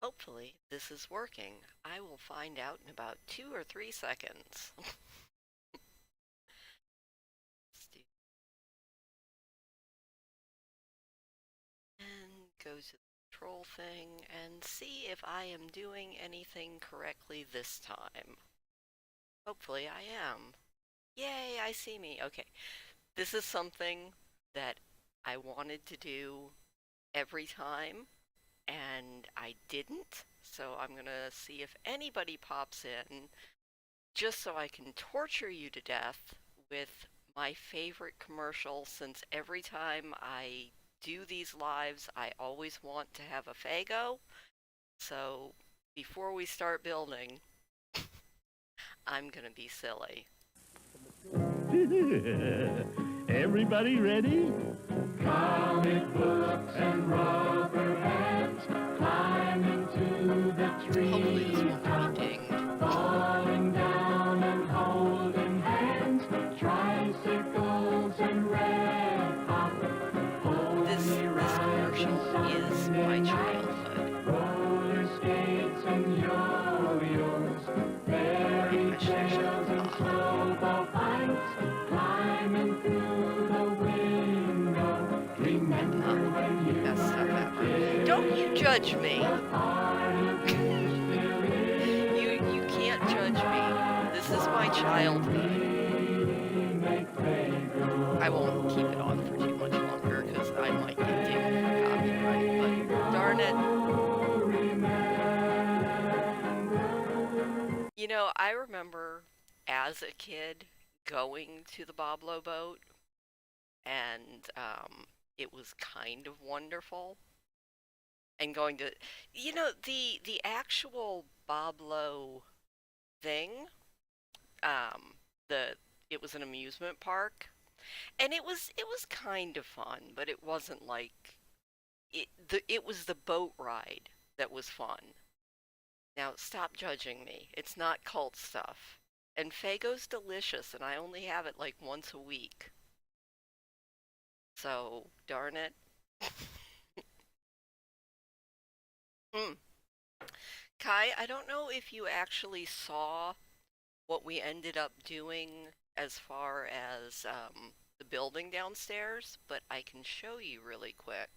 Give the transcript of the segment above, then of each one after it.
Hopefully, this is working. I will find out in about 2 or 3 seconds. And go to the control thing and see if I am doing anything correctly this time. Hopefully I am. Yay, I see me. Okay, this is something that I wanted to do every time, and I didn't. So I'm gonna see if anybody pops in just so I can torture you to death with my favorite commercial, since every time I do these lives, I always want to have a Faygo. So before we start building, I'm gonna be silly. Everybody ready? Comic books and rubber bands, climbing to the Hopefully this tree won't be top, dinged. falling down and holding hands, tricycles and red pop, This commercial is my childhood. roller skates and yo-yos, Maybe fairy I should have shut tales the and top. snowball fights, climbing through the window. Remember when you Best stuff were a ever. Don't you kid? judge me. The party still You can't judge me. This is my childhood. I won't keep it on for too much longer because I might get dinged for copyright, but darn it. You know, I remember as a kid going to the Boblo boat, and it was kind of wonderful. And going to, the actual Boblo thing, um, the it was an amusement park, and it was kind of fun, but it wasn't like it was the boat ride that was fun. Now stop judging me. It's not cult stuff. And Fago's delicious, and I only have it like once a week. So, darn it. Hmm. Kai, I don't know if you actually saw what we ended up doing as far as the building downstairs, but I can show you really quick.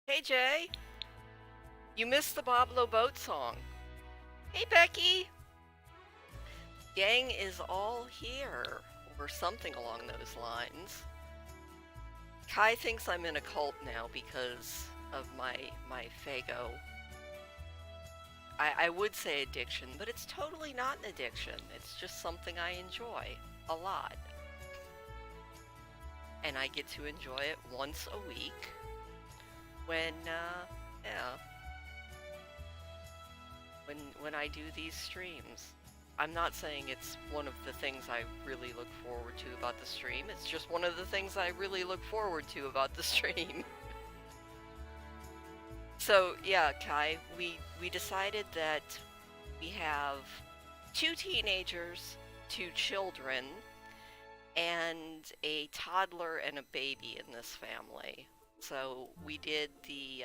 Hey Jay, you missed the Boblo boat song. Hey Becky, gang is all here, or something along those lines. Kai thinks I'm in a cult now because of my Fago. I would say addiction, but it's totally not an addiction. It's just something I enjoy a lot. And I get to enjoy it once a week when, yeah, when I do these streams. I'm not saying it's one of the things I really look forward to about the stream. It's just one of the things I really look forward to about the stream. So yeah, Kai, we decided that we have 2 teenagers, 2 children, and a toddler and a baby in this family. So we did the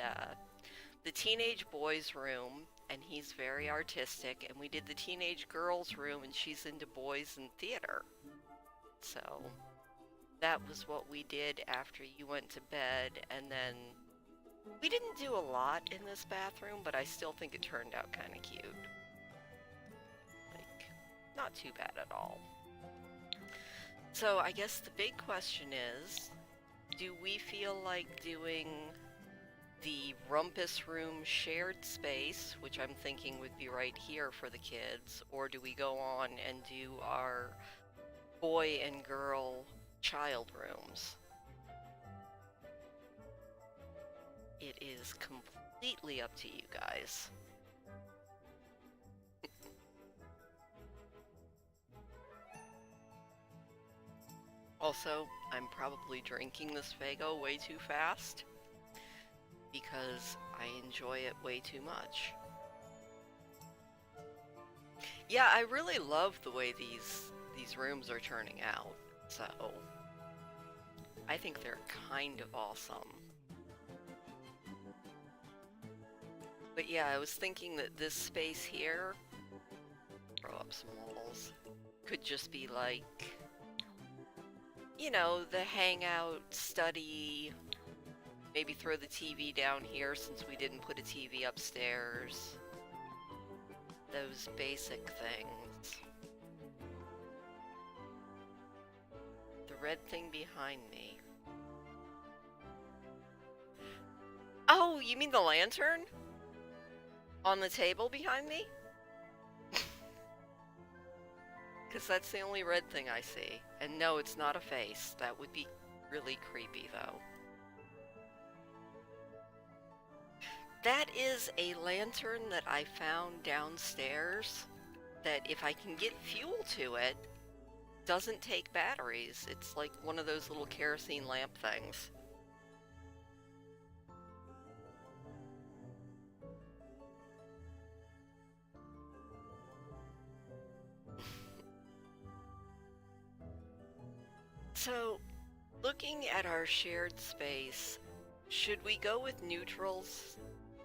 teenage boys room, and he's very artistic, and we did the teenage girls room, and she's into boys and theater. So that was what we did after you went to bed, and then we didn't do a lot in this bathroom, but I still think it turned out kind of cute. Like, not too bad at all. So I guess the big question is, do we feel like doing the Rumpus Room shared space, which I'm thinking would be right here for the kids, or do we go on and do our boy and girl child rooms? It is completely up to you guys. Also, I'm probably drinking this Faygo way too fast because I enjoy it way too much. Yeah, I really love the way these rooms are turning out. So, I think they're kind of awesome. But yeah, I was thinking that this space here, throw up some walls, could just be like, you know, the hangout, study, maybe throw the TV down here since we didn't put a TV upstairs. Those basic things. The red thing behind me. Oh, you mean the lantern? On the table behind me? Because that's the only red thing I see. And no, it's not a face. That would be really creepy, though. That is a lantern that I found downstairs that if I can get fuel to it, doesn't take batteries. It's like one of those little kerosene lamp things. So, looking at our shared space, should we go with neutrals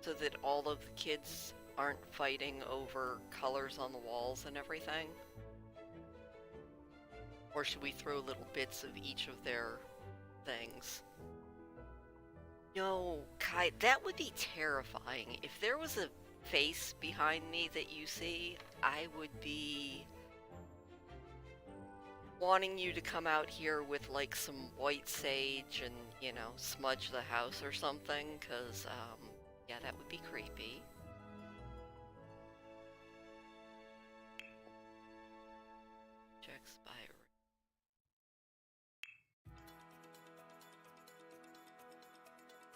so that all of the kids aren't fighting over colors on the walls and everything? Or should we throw little bits of each of their things? No, Kai, that would be terrifying. If there was a face behind me that you see, I would be wanting you to come out here with like some white sage and, you know, smudge the house or something, because, yeah, that would be creepy. Check spy.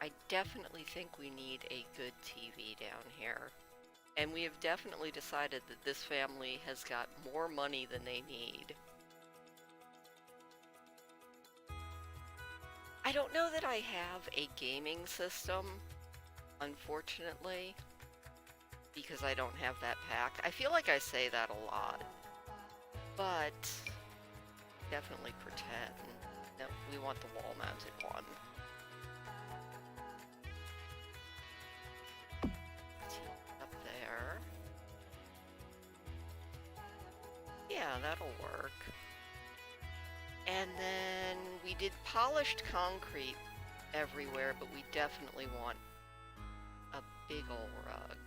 I definitely think we need a good TV down here. And we have definitely decided that this family has got more money than they need. I don't know that I have a gaming system, unfortunately, because I don't have that pack. I feel like I say that a lot, but definitely pretend. No, we want the wall-mounted one. Up there. Yeah, that'll work. And then we did polished concrete everywhere, but we definitely want a big ol' rug.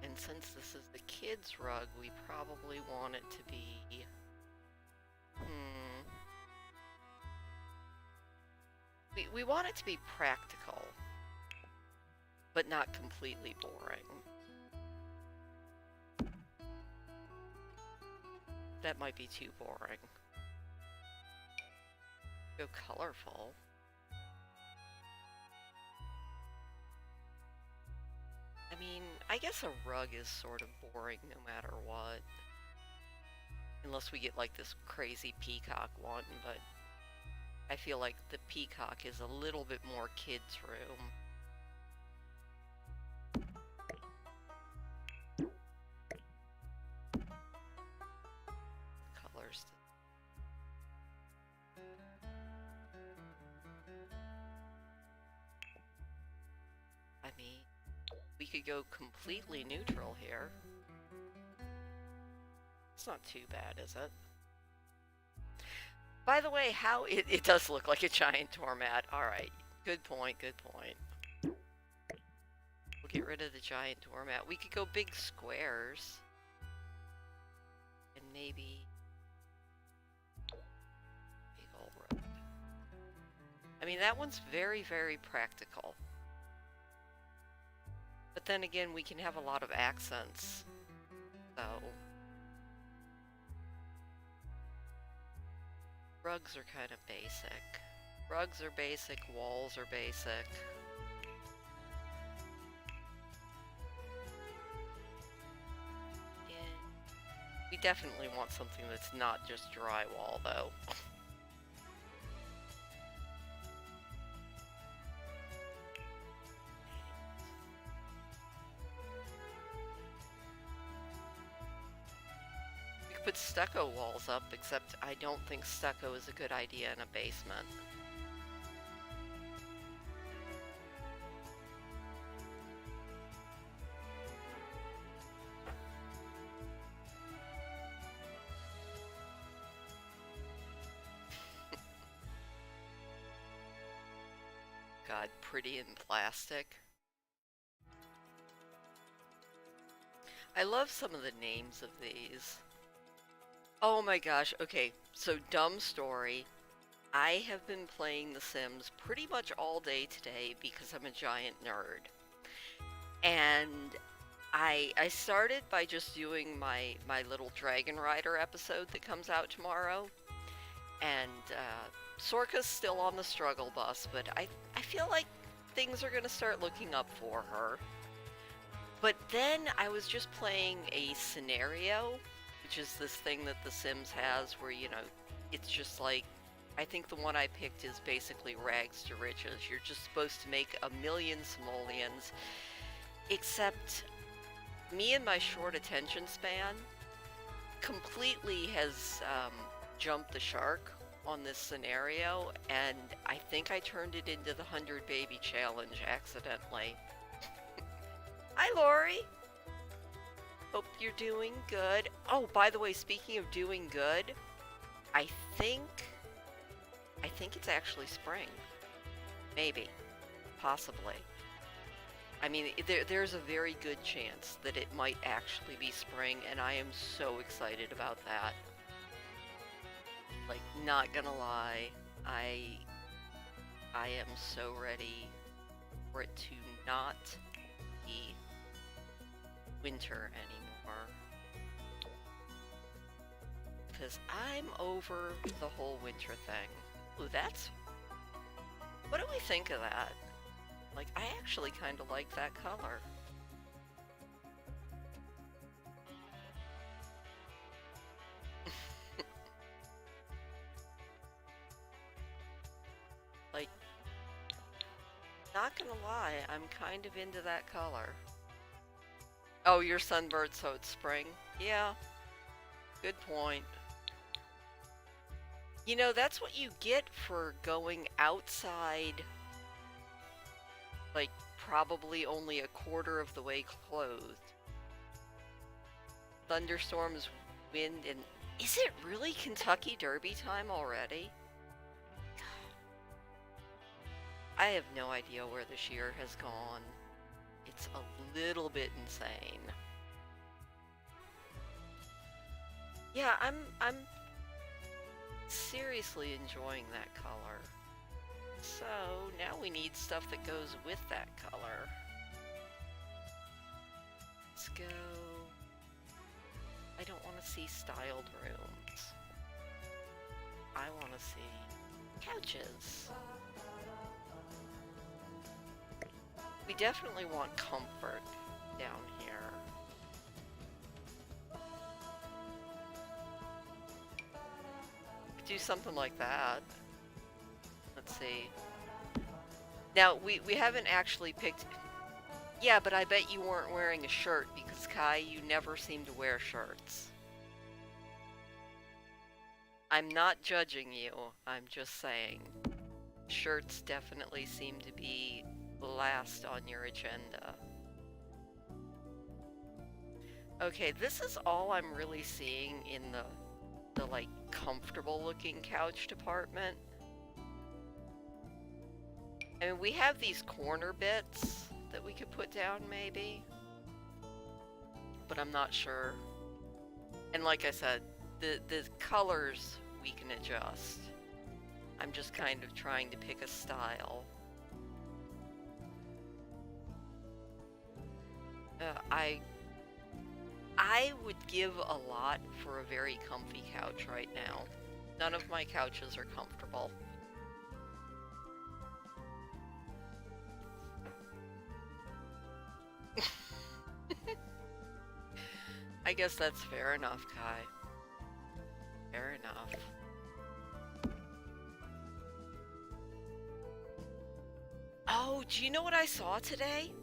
And since this is the kids' rug, we probably want it to be... We want it to be practical, but not completely boring. That might be too boring. Go colorful. I mean, I guess a rug is sort of boring no matter what. Unless we get like this crazy peacock one, but I feel like the peacock is a little bit more kids' room. Colors. I mean, we could go completely neutral here. It's not too bad, is it? By the way, how it does look like a giant doormat. Alright, good point, good point. We'll get rid of the giant doormat. We could go big squares. And maybe... big old rug. I mean, that one's very, very practical. But then again, we can have a lot of accents. So... rugs are kind of basic. Rugs are basic, walls are basic. Yeah. We definitely want something that's not just drywall, though. Put stucco walls up, except I don't think stucco is a good idea in a basement. God, pretty in plastic. I love some of the names of these. Oh my gosh, okay, so dumb story. I have been playing The Sims pretty much all day today because I'm a giant nerd. And I started by just doing my little Dragon Rider episode that comes out tomorrow. And Sorka's still on the struggle bus, but I feel like things are gonna start looking up for her. But then I was just playing a scenario, which is this thing that The Sims has where, you know, it's just like, I think the one I picked is basically rags to riches. You're just supposed to make 1,000,000 simoleons, except me and my short attention span completely has jumped the shark on this scenario, and I think I turned it into the 100 baby challenge accidentally. Hi, Lori! Hope you're doing good. Oh, by the way, speaking of doing good, I think it's actually spring. Maybe. Possibly. I mean, there's a very good chance that it might actually be spring, and I am so excited about that. Like, not gonna lie, I am so ready for it to not be winter anymore. Because I'm over the whole winter thing. Ooh, what do we think of that? Like, I actually kind of like that color. Like, not gonna lie, I'm kind of into that color. Oh, you're sunburned, so it's spring? Yeah, good point. You know, that's what you get for going outside, like, probably only a quarter of the way clothed. Thunderstorms, wind, and... Is it really Kentucky Derby time already? I have no idea where this year has gone. It's a little bit insane. Yeah, I'm seriously enjoying that color. So now we need stuff that goes with that color. Let's go. I don't want to see styled rooms. I want to see couches. We definitely want comfort down here. Do something like that. Let's see. Now, we haven't actually picked... Yeah, but I bet you weren't wearing a shirt because, Kai, you never seem to wear shirts. I'm not judging you. I'm just saying. Shirts definitely seem to be last on your agenda. Okay, this is all I'm really seeing in the like comfortable looking couch department. I mean, we have these corner bits that we could put down maybe, but I'm not sure. And like I said, the colors we can adjust. I'm just kind of trying to pick a style. I would give a lot for a very comfy couch right now. None of my couches are comfortable. I guess that's fair enough, Kai. Fair enough. Oh, do you know what I saw today?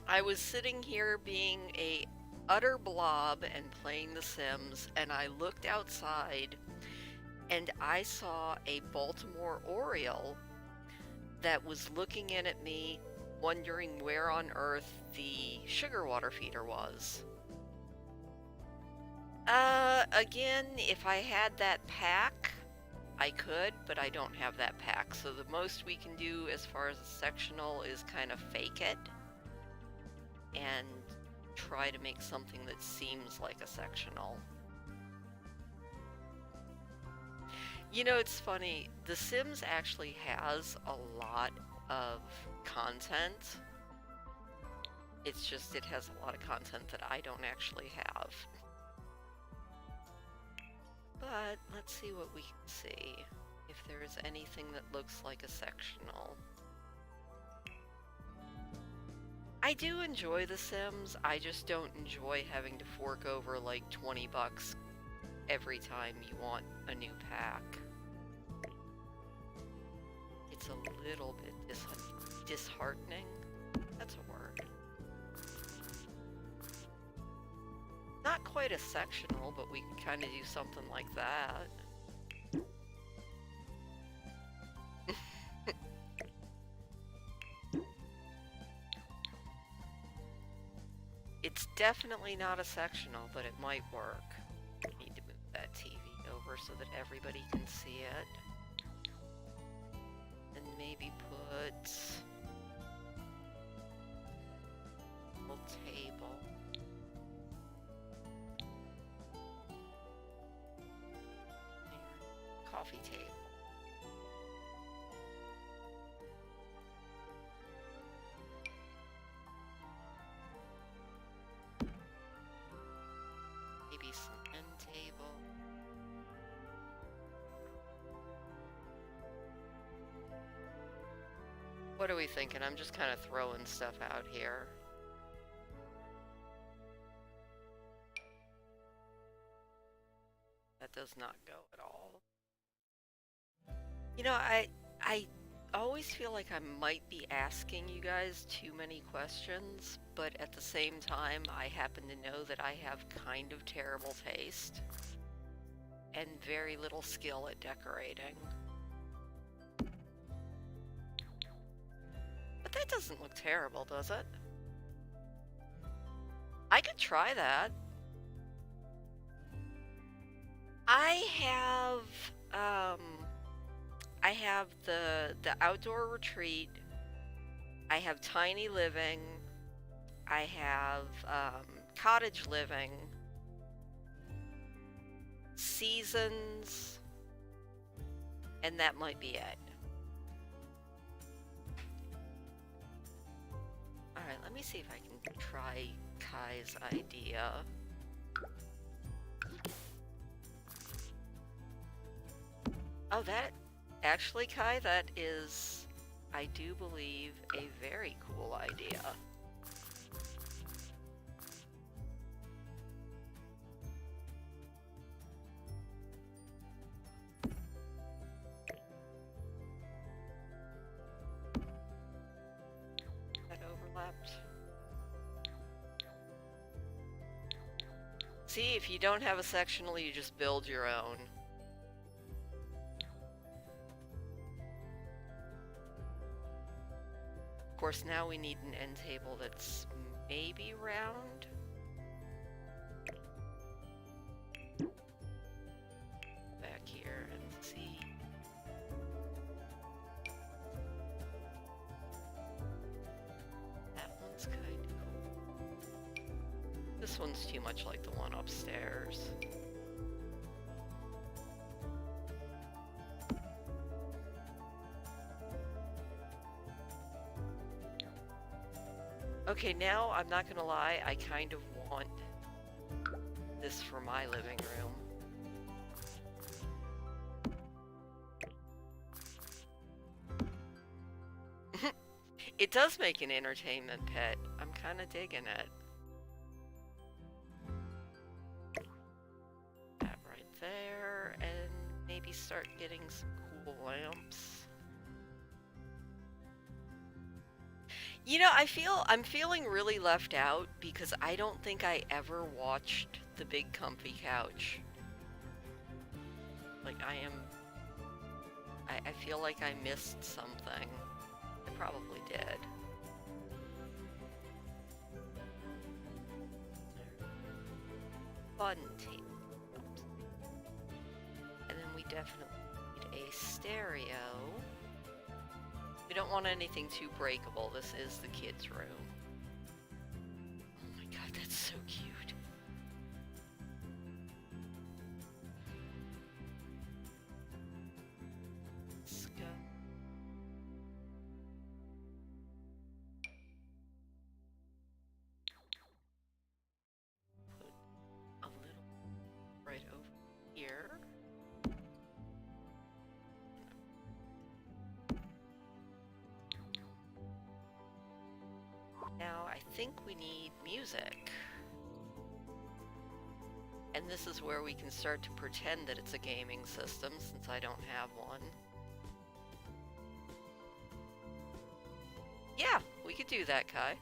I was sitting here being a utter blob and playing The Sims, and I looked outside and I saw a Baltimore Oriole that was looking in at me, wondering where on earth the sugar water feeder was. Again, if I had that pack, I could, but I don't have that pack. So the most we can do as far as a sectional is kind of fake it and try to make something that seems like a sectional. You know, it's funny, The Sims actually has a lot of content. It's just it has a lot of content that I don't actually have. But let's see what we can see. If there is anything that looks like a sectional. I do enjoy The Sims, I just don't enjoy having to fork over like 20 bucks every time you want a new pack. It's a little bit disheartening. That's a word. Not quite a sectional, but we can kind of do something like that. It's definitely not a sectional, but it might work. I need to move that TV over so that everybody can see it. And maybe put a little table. Coffee table. Maybe some end table. What are we thinking? I'm just kind of throwing stuff out here. That does not go at all. You know, I always feel like I might be asking you guys too many questions, but at the same time, I happen to know that I have kind of terrible taste and very little skill at decorating. But that doesn't look terrible, does it? I could try that. I have the outdoor retreat. I have tiny living. I have cottage living. Seasons. And that might be it. Alright, let me see if I can try Kai's idea. Oh, that... Actually, Kai, that is, I do believe, a very cool idea. That overlapped. See, if you don't have a sectional, you just build your own. Of course, now we need an end table that's maybe round. Back here and see. That one's kind of cool. This one's too much like the one upstairs. Okay, now, I'm not gonna lie, I kind of want this for my living room. It does make an entertainment pet. I'm kind of digging it. That right there, and maybe start getting some cool lamps. You know, I'm feeling really left out because I don't think I ever watched The Big Comfy Couch. Like, I feel like I missed something. I probably did. Fun tape. And then we definitely need a stereo. We don't want anything too breakable. This is the kids' room. Oh my god, that's so cute. Let's go. Put a little right over here. Now I think we need music. And this is where we can start to pretend that it's a gaming system, since I don't have one. Yeah, we could do that, Kai.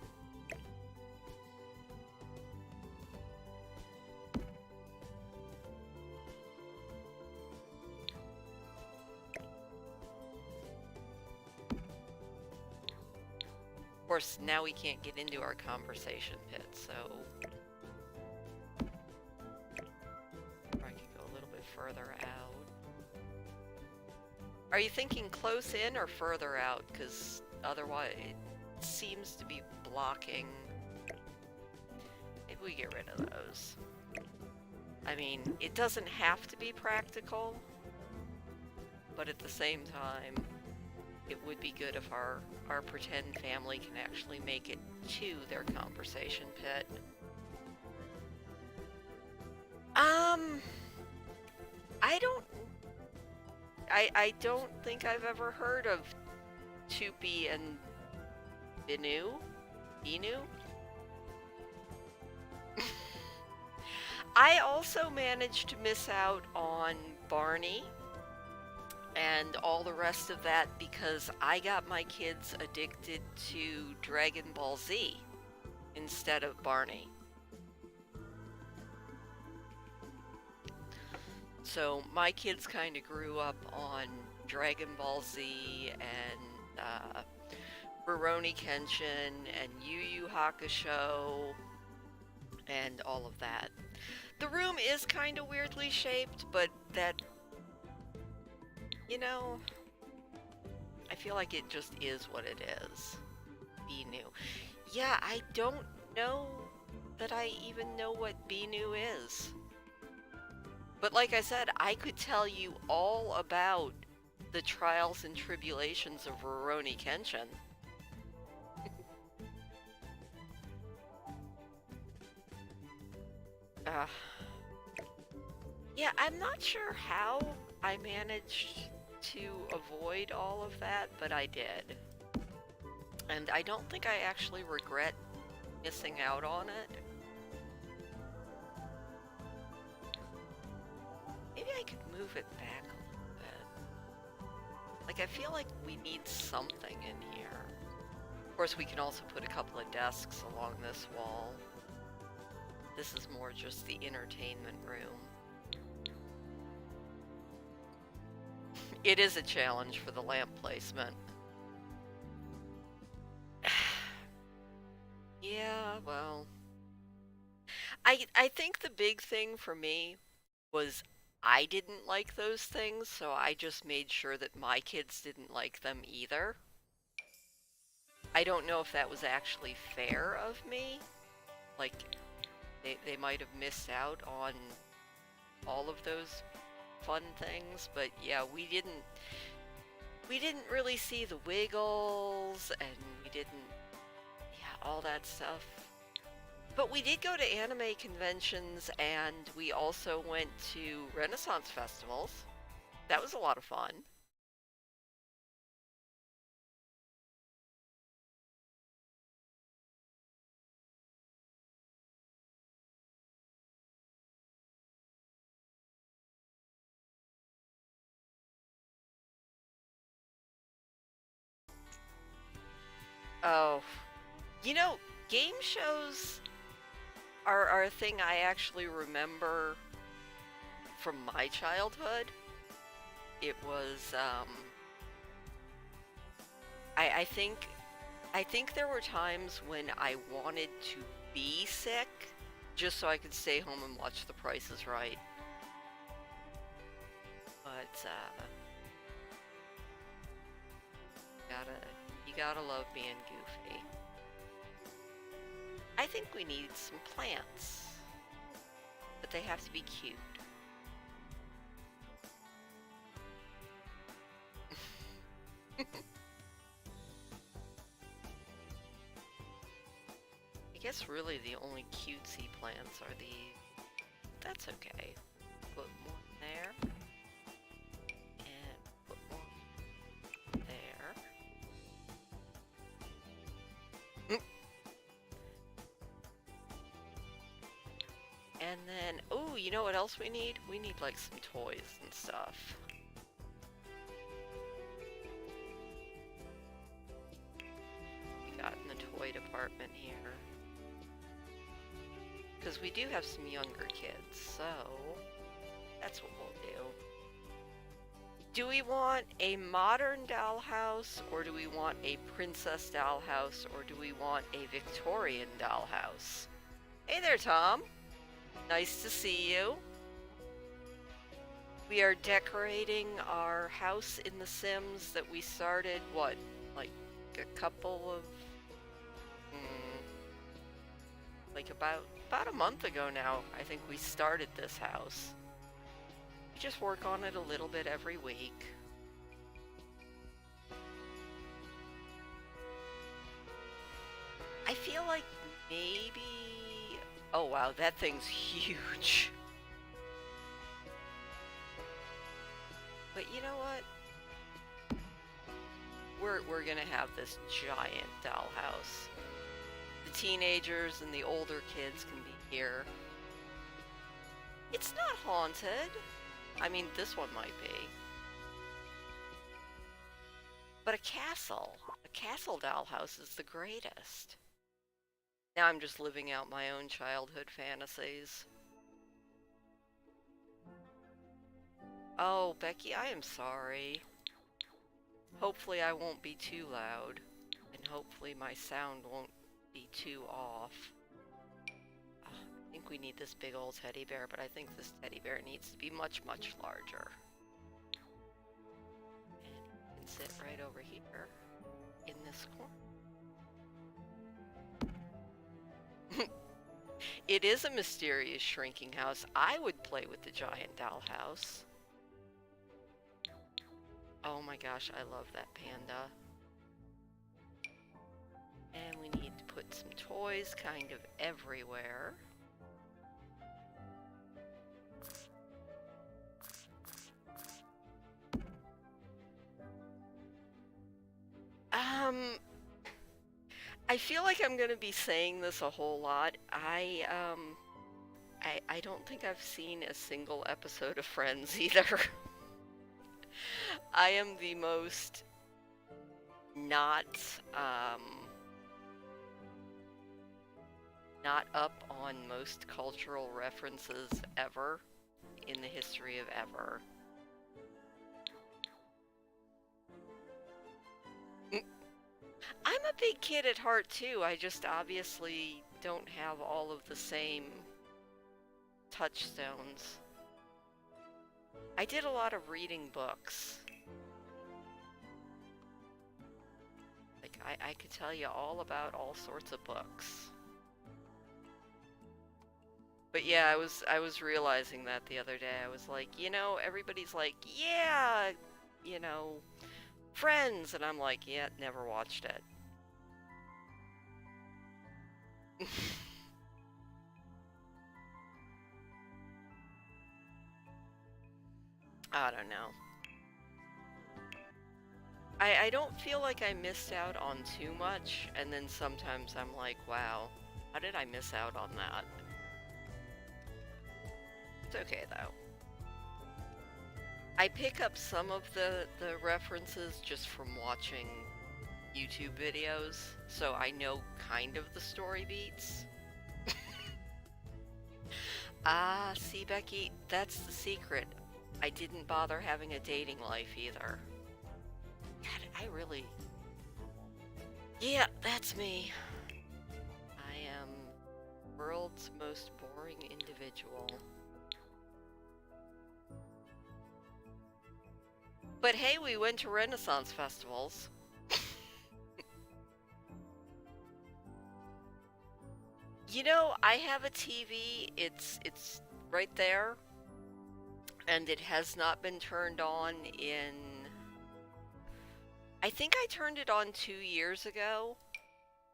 Of course, now we can't get into our conversation pit, so I could go a little bit further out. Are you thinking close in or further out? Because otherwise it seems to be blocking. Maybe we get rid of those. I mean, it doesn't have to be practical, but at the same time, it would be good if our pretend family can actually make it to their conversation pit. I don't think I've ever heard of Tupi and Binu? I also managed to miss out on Barney and all the rest of that because I got my kids addicted to Dragon Ball Z instead of Barney. So my kids kind of grew up on Dragon Ball Z and Rurouni Kenshin and Yu Yu Hakusho and all of that. The room is kind of weirdly shaped, but that, you know, I feel like it just is what it is. Binu. Yeah, I don't know that I even know what Binu is. But like I said, I could tell you all about the trials and tribulations of Rurouni Kenshin. Yeah, I'm not sure how I managed to avoid all of that, but I did. And I don't think I actually regret missing out on it. Maybe I could move it back a little bit. Like, I feel like we need something in here. Of course, we can also put a couple of desks along this wall. This is more just the entertainment room. It is a challenge for the lamp placement. Yeah, well, I think the big thing for me was I didn't like those things, so I just made sure that my kids didn't like them either. I don't know if that was actually fair of me. Like, they might have missed out on all of those fun things, but yeah, we didn't really see the Wiggles, and we didn't, yeah, all that stuff. But we did go to anime conventions, and we also went to Renaissance festivals. That was a lot of fun. Oh, you know, game shows are a thing I actually remember from my childhood. It was, I think there were times when I wanted to be sick just so I could stay home and watch The Price is Right. But, You gotta love being goofy. I think we need some plants, but they have to be cute. I guess really the only cutesy plants are the... That's okay. Put one there. And put one there. And then, oh, you know what else we need? We need like some toys and stuff. We got in the toy department here. Because we do have some younger kids, so that's what we'll do. Do we want a modern dollhouse, or do we want a princess dollhouse, or do we want a Victorian dollhouse? Hey there, Tom. Nice to see you. We are decorating our house in The Sims that we started, what, like a couple of... like about a month ago now, I think we started this house. We just work on it a little bit every week. I feel like maybe... Oh wow, that thing's huge. But you know what? We're gonna have this giant dollhouse. The teenagers and the older kids can be here. It's not haunted. I mean, this one might be. But a castle dollhouse is the greatest. Now I'm just living out my own childhood fantasies. Oh, Becky, I am sorry. Hopefully I won't be too loud, and hopefully my sound won't be too off. I think we need this big old teddy bear, but I think this teddy bear needs to be much, much larger. And he can sit right over here in this corner. It is a mysterious shrinking house. I would play with the giant dollhouse. Oh my gosh, I love that panda. And we need to put some toys kind of everywhere. I feel like I'm gonna be saying this a whole lot. I don't think I've seen a single episode of Friends either. I am the most not up on most cultural references ever in the history of ever. I'm a big kid at heart too. I just obviously don't have all of the same touchstones. I did a lot of reading books. Like, I could tell you all about all sorts of books. But yeah, I was realizing that the other day. I was like, you know, everybody's like, yeah, you know, Friends, and I'm like, yeah, never watched it. I don't know. I don't feel like I missed out on too much, and then sometimes I'm like, wow, how did I miss out on that? It's okay though. I pick up some of the references just from watching YouTube videos, so I know kind of the story beats. Ah, see, Becky, that's the secret. I didn't bother having a dating life either. God, I really... Yeah, that's me. I am world's most boring individual. But hey, we went to Renaissance festivals. You know, I have a TV. It's right there, and it has not been turned on in. I think I turned it on 2 years ago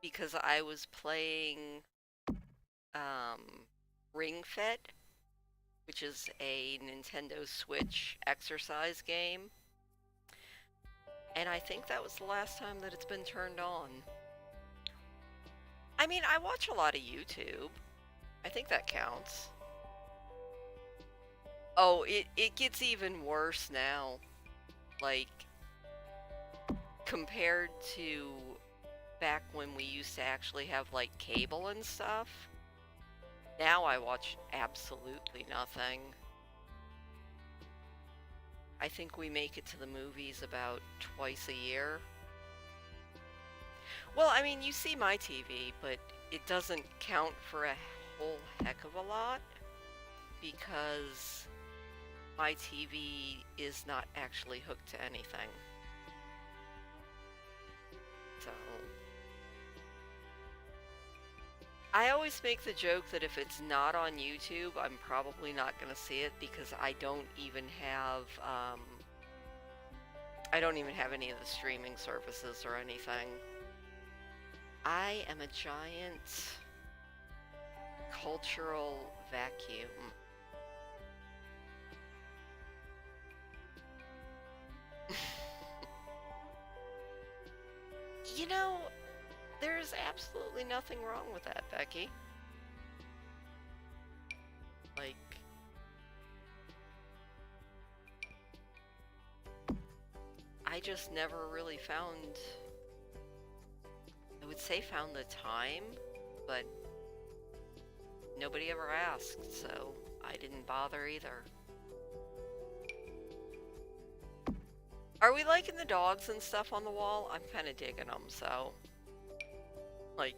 because I was playing Ring Fit, which is a Nintendo Switch exercise game. And I think that was the last time that it's been turned on. I mean, I watch a lot of YouTube. I think that counts. Oh, it gets even worse now. Like, compared to back when we used to actually have, like, cable and stuff. Now I watch absolutely nothing. I think we make it to the movies about twice a year. Well, I mean, you see my TV, but it doesn't count for a whole heck of a lot because my TV is not actually hooked to anything. So I always make the joke that if it's not on YouTube, I'm probably not going to see it because I don't even have any of the streaming services or anything. I am a giant cultural vacuum. You know, there's absolutely nothing wrong with that, Becky. Like, I just never really found, I would say found the time, but nobody ever asked, so I didn't bother either. Are we liking the dogs and stuff on the wall? I'm kind of digging them, so... Like,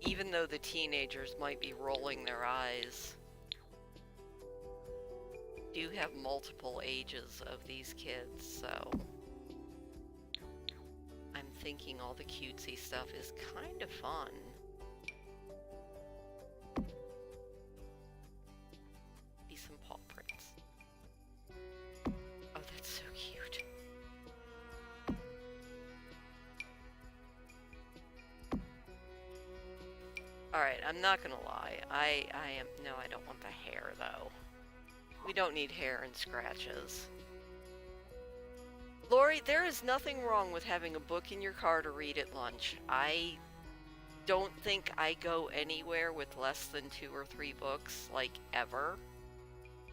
even though the teenagers might be rolling their eyes, do have multiple ages of these kids, so... I'm thinking all the cutesy stuff is kind of fun. Be some paw prints. Oh, that's so cute. Alright, I'm not gonna lie. I don't want the hair, though. We don't need hair and scratches. Lori, there is nothing wrong with having a book in your car to read at lunch. I don't think I go anywhere with less than 2 or 3 books, like, ever.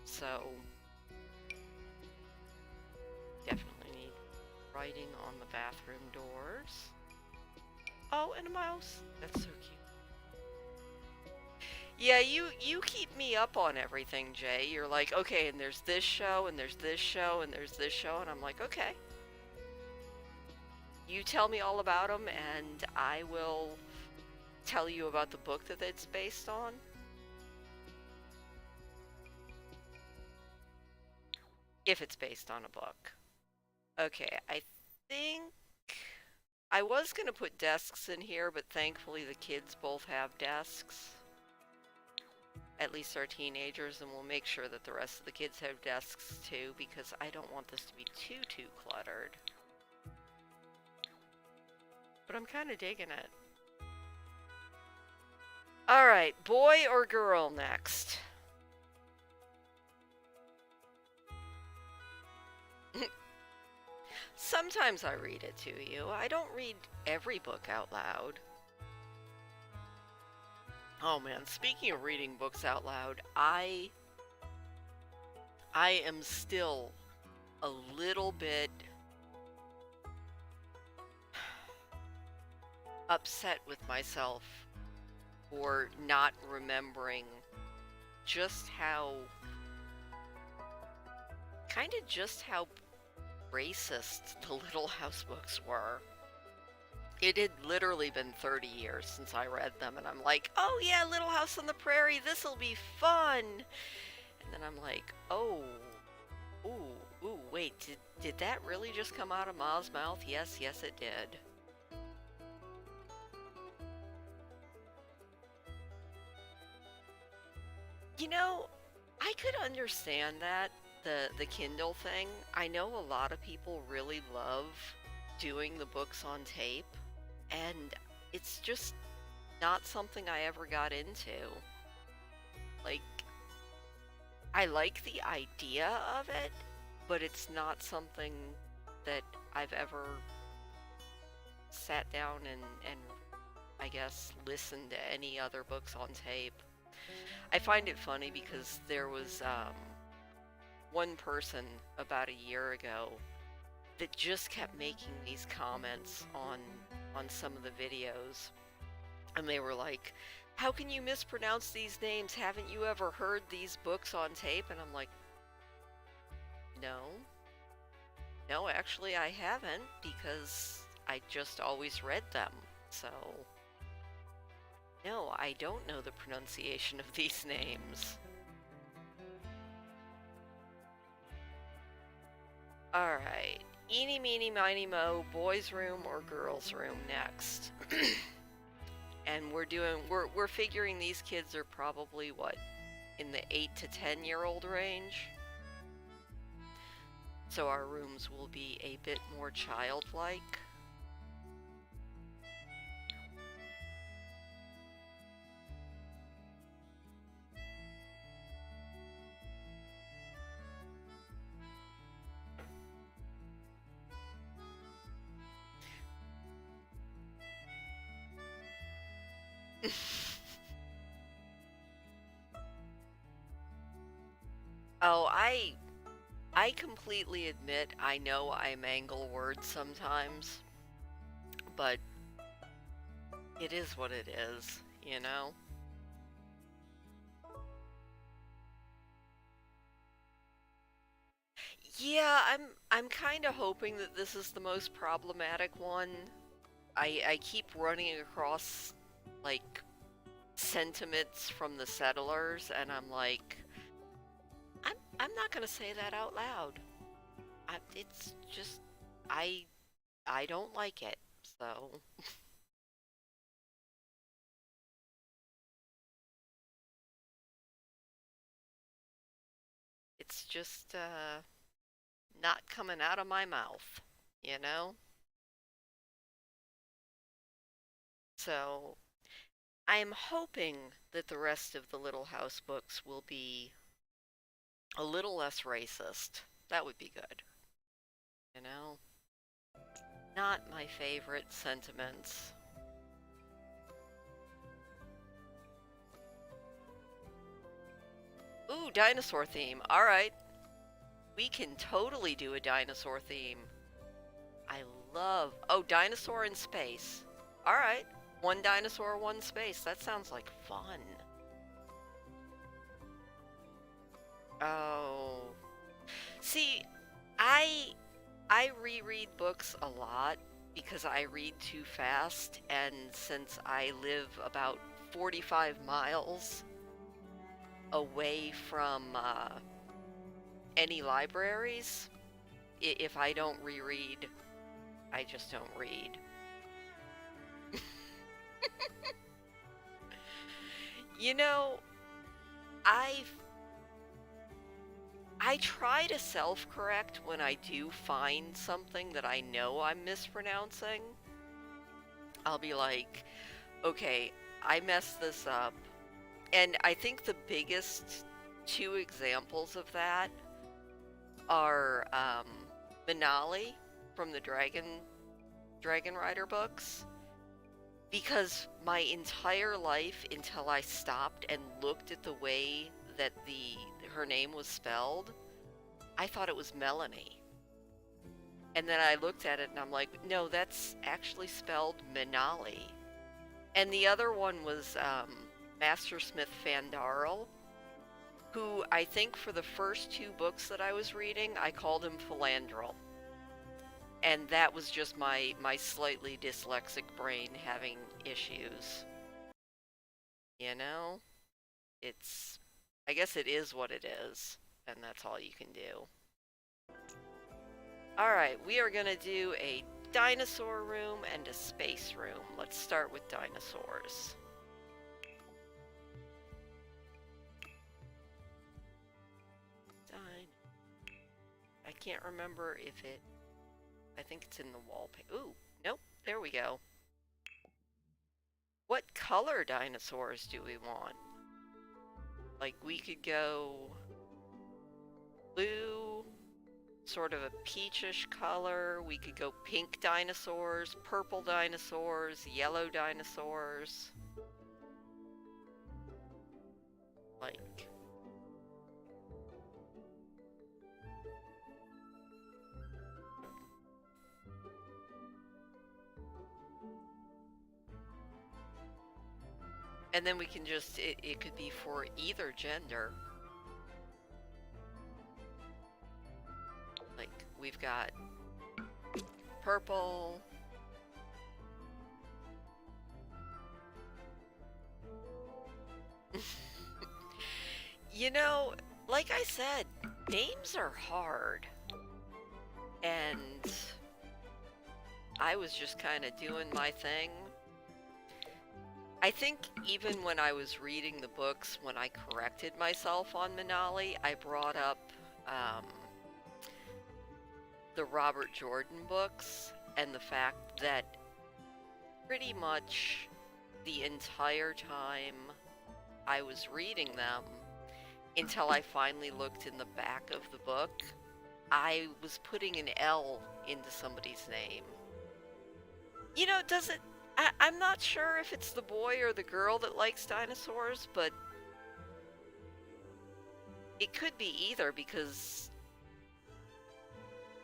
So... definitely need writing on the bathroom doors. Oh, and a mouse. That's so cute. Yeah, you keep me up on everything, Jay. You're like, okay, and there's this show, and there's this show, and there's this show, and I'm like, okay. You tell me all about them, and I will tell you about the book that it's based on. If it's based on a book. Okay, I think I was going to put desks in here, but thankfully the kids both have desks. At least our teenagers, and we'll make sure that the rest of the kids have desks too, because I don't want this to be too cluttered. But I'm kind of digging it. Alright, boy or girl next? Sometimes I read it to you. I don't read every book out loud. Oh man, speaking of reading books out loud, I am still a little bit upset with myself for not remembering just how racist the Little House books were. It had literally been 30 years since I read them, and I'm like, oh yeah, Little House on the Prairie, this'll be fun! And then I'm like, oh, ooh, wait, did that really just come out of Ma's mouth? Yes, it did. You know, I could understand that, the Kindle thing. I know a lot of people really love doing the books on tape, and it's just not something I ever got into. Like, I like the idea of it, but it's not something that I've ever sat down and I guess listened to any other books on tape. I find it funny because there was one person about a year ago that just kept making these comments on some of the videos, and they were like, how can you mispronounce these names? Haven't you ever heard these books on tape? And I'm like, no, actually I haven't, because I just always read them. So no, I don't know the pronunciation of these names. Alright, eeny meeny miny mo, boys room or girls room next. And we're figuring these kids are probably what, in the 8 to 10-year-old range? So our rooms will be a bit more childlike. Oh, I completely admit I know I mangle words sometimes, but it is what it is, you know? Yeah, I'm kind of hoping that this is the most problematic one. I keep running across like sentiments from the settlers, and I'm like, I'm not gonna say that out loud. It's just I I don't like it. So it's just not coming out of my mouth, you know? So I'm hoping that the rest of the Little House books will be a little less racist. That would be good, you know? Not my favorite sentiments. Ooh, dinosaur theme. Alright. We can totally do a dinosaur theme. I love... Oh, dinosaur in space. Alright. One dinosaur, one space. That sounds like fun. Oh. See, I reread books a lot because I read too fast, and since I live about 45 miles away from any libraries, if I don't reread, I just don't read. You know, I try to self-correct when I do find something that I know I'm mispronouncing. I'll be like, okay, I messed this up. And I think the biggest two examples of that are Manali from the Dragon Rider books. Because my entire life, until I stopped and looked at the way that her name was spelled, I thought it was Melanie. And then I looked at it and I'm like, no, that's actually spelled Manali. And the other one was Mastersmith Fandarl, who I think for the first two books that I was reading, I called him Philandrel. And that was just my slightly dyslexic brain having issues. You know? I guess it is what it is, and that's all you can do. Alright, we are gonna do a dinosaur room and a space room. Let's start with dinosaurs. can't remember if it... I think it's in the wallpaper. Ooh, nope, there we go. What color dinosaurs do we want? Like, we could go blue, sort of a peachish color. We could go pink dinosaurs, purple dinosaurs, yellow dinosaurs. Like... And then we can just, it could be for either gender. Like, we've got purple. You know, like I said, names are hard. And I was just kind of doing my thing. I think even when I was reading the books, when I corrected myself on Manali, I brought up the Robert Jordan books and the fact that pretty much the entire time I was reading them, until I finally looked in the back of the book, I was putting an L into somebody's name. You know, I'm not sure if it's the boy or the girl that likes dinosaurs, but it could be either, because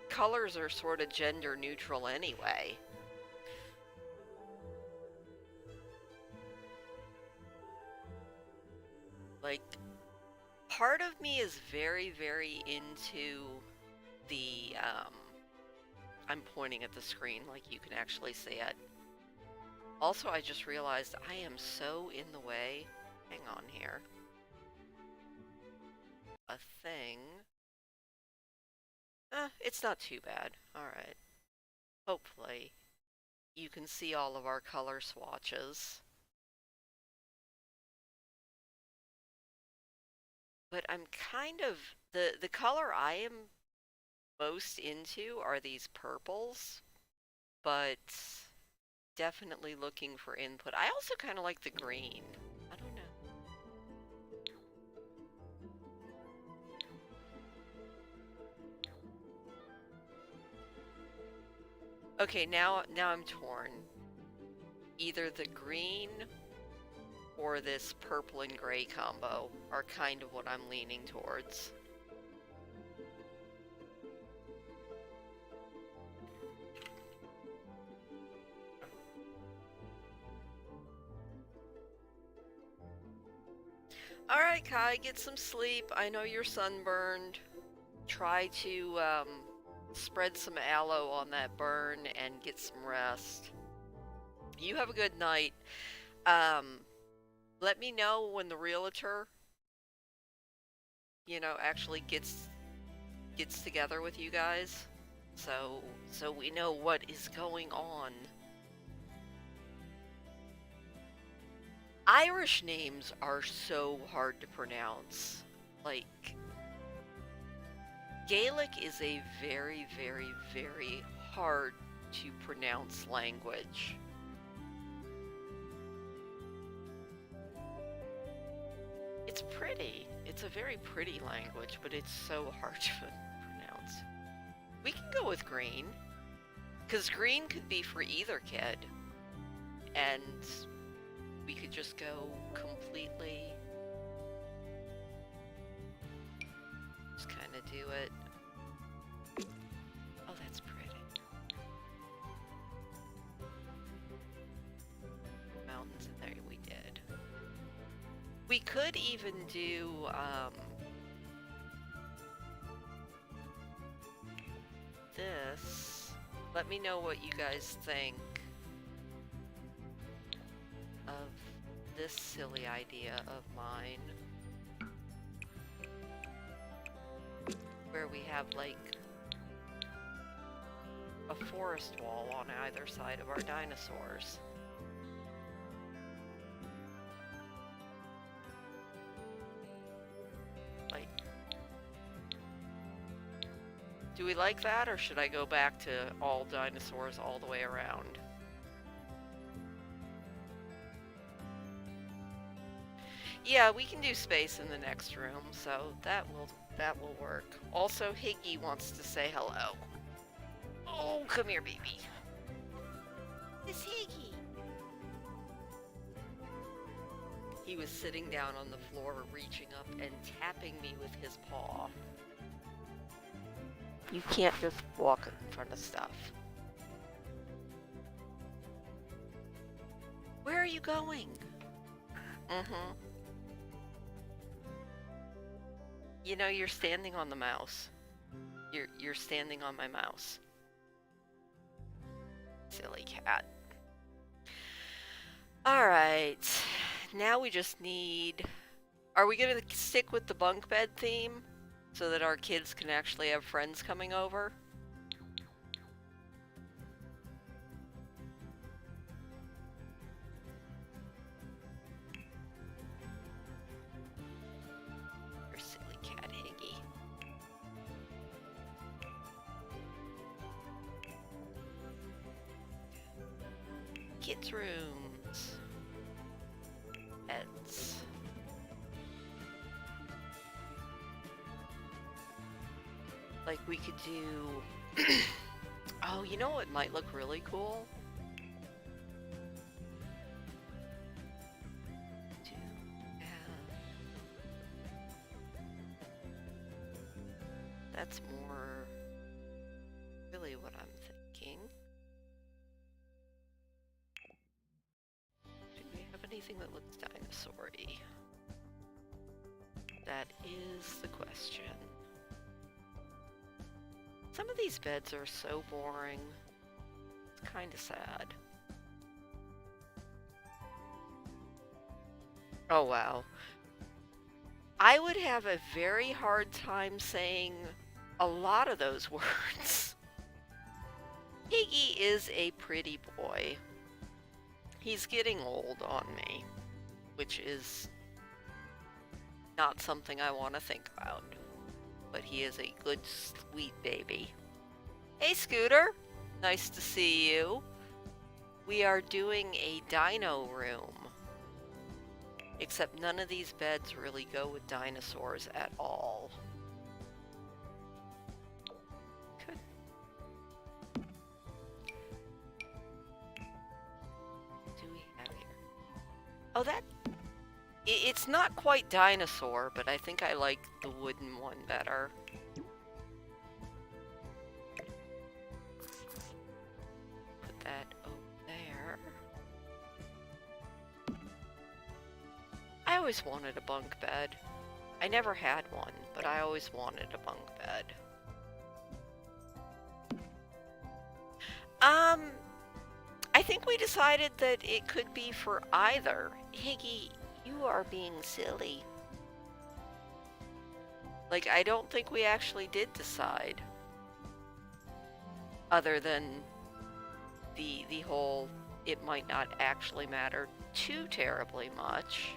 colors are sort of gender neutral anyway. Like, part of me is very, very into the, I'm pointing at the screen like you can actually see it. Also, I just realized I am so in the way. Hang on here. A thing. It's not too bad. Alright. Hopefully, you can see all of our color swatches. But I'm kind of... The color I am most into are these purples. But... definitely looking for input. I also kind of like the green. I don't know. Okay, now I'm torn. Either the green or this purple and gray combo are kind of what I'm leaning towards. Alright, Kai, get some sleep. I know you're sunburned. Try to spread some aloe on that burn and get some rest. You have a good night. Let me know when the realtor, you know, actually gets together with you guys, so we know what is going on. Irish names are so hard to pronounce. Like, Gaelic is a very, very, very hard to pronounce language. It's pretty. It's a very pretty language, but it's so hard to pronounce. We can go with green, because green could be for either kid, and we could just go completely, just kind of do it. Oh, that's pretty. Mountains in there, we did. We could even do, this. Let me know what you guys think of this silly idea of mine, where we have like a forest wall on either side of our dinosaurs. Like, Do we like that, or should I go back to all dinosaurs all the way around? Yeah, we can do space in the next room, so that will work. Also, Higgy wants to say hello. Oh, come here, baby. It's Higgy. He was sitting down on the floor, reaching up and tapping me with his paw. You can't just walk in front of stuff. Where are you going? Mm-hmm. You know, you're standing on the mouse. You're standing on my mouse. Silly cat. Alright. Now we just need... Are we gonna stick with the bunk bed theme? So that our kids can actually have friends coming over? Your silly cat, Higgy. Kids' rooms. Beds. Like we could do... Oh, you know what might look really cool? To have... That's more really what I'm thinking. Do we have anything that looks dinosaur-y? That is the question. Some of these beds are so boring. It's kind of sad. Oh wow. I would have a very hard time saying a lot of those words. Higgy is a pretty boy. He's getting old on me, which is not something I want to think about. But he is a good, sweet baby. Hey, Scooter. Nice to see you. We are doing a dino room. Except none of these beds really go with dinosaurs at all. Good. What do we have here? Oh, that... It's not quite dinosaur, but I think I like the wooden one better. Put that over there. I always wanted a bunk bed. I never had one, but I always wanted a bunk bed. I think we decided that it could be for either. Higgy, you are being silly. Like, I don't think we actually did decide. Other than the whole, it might not actually matter too terribly much.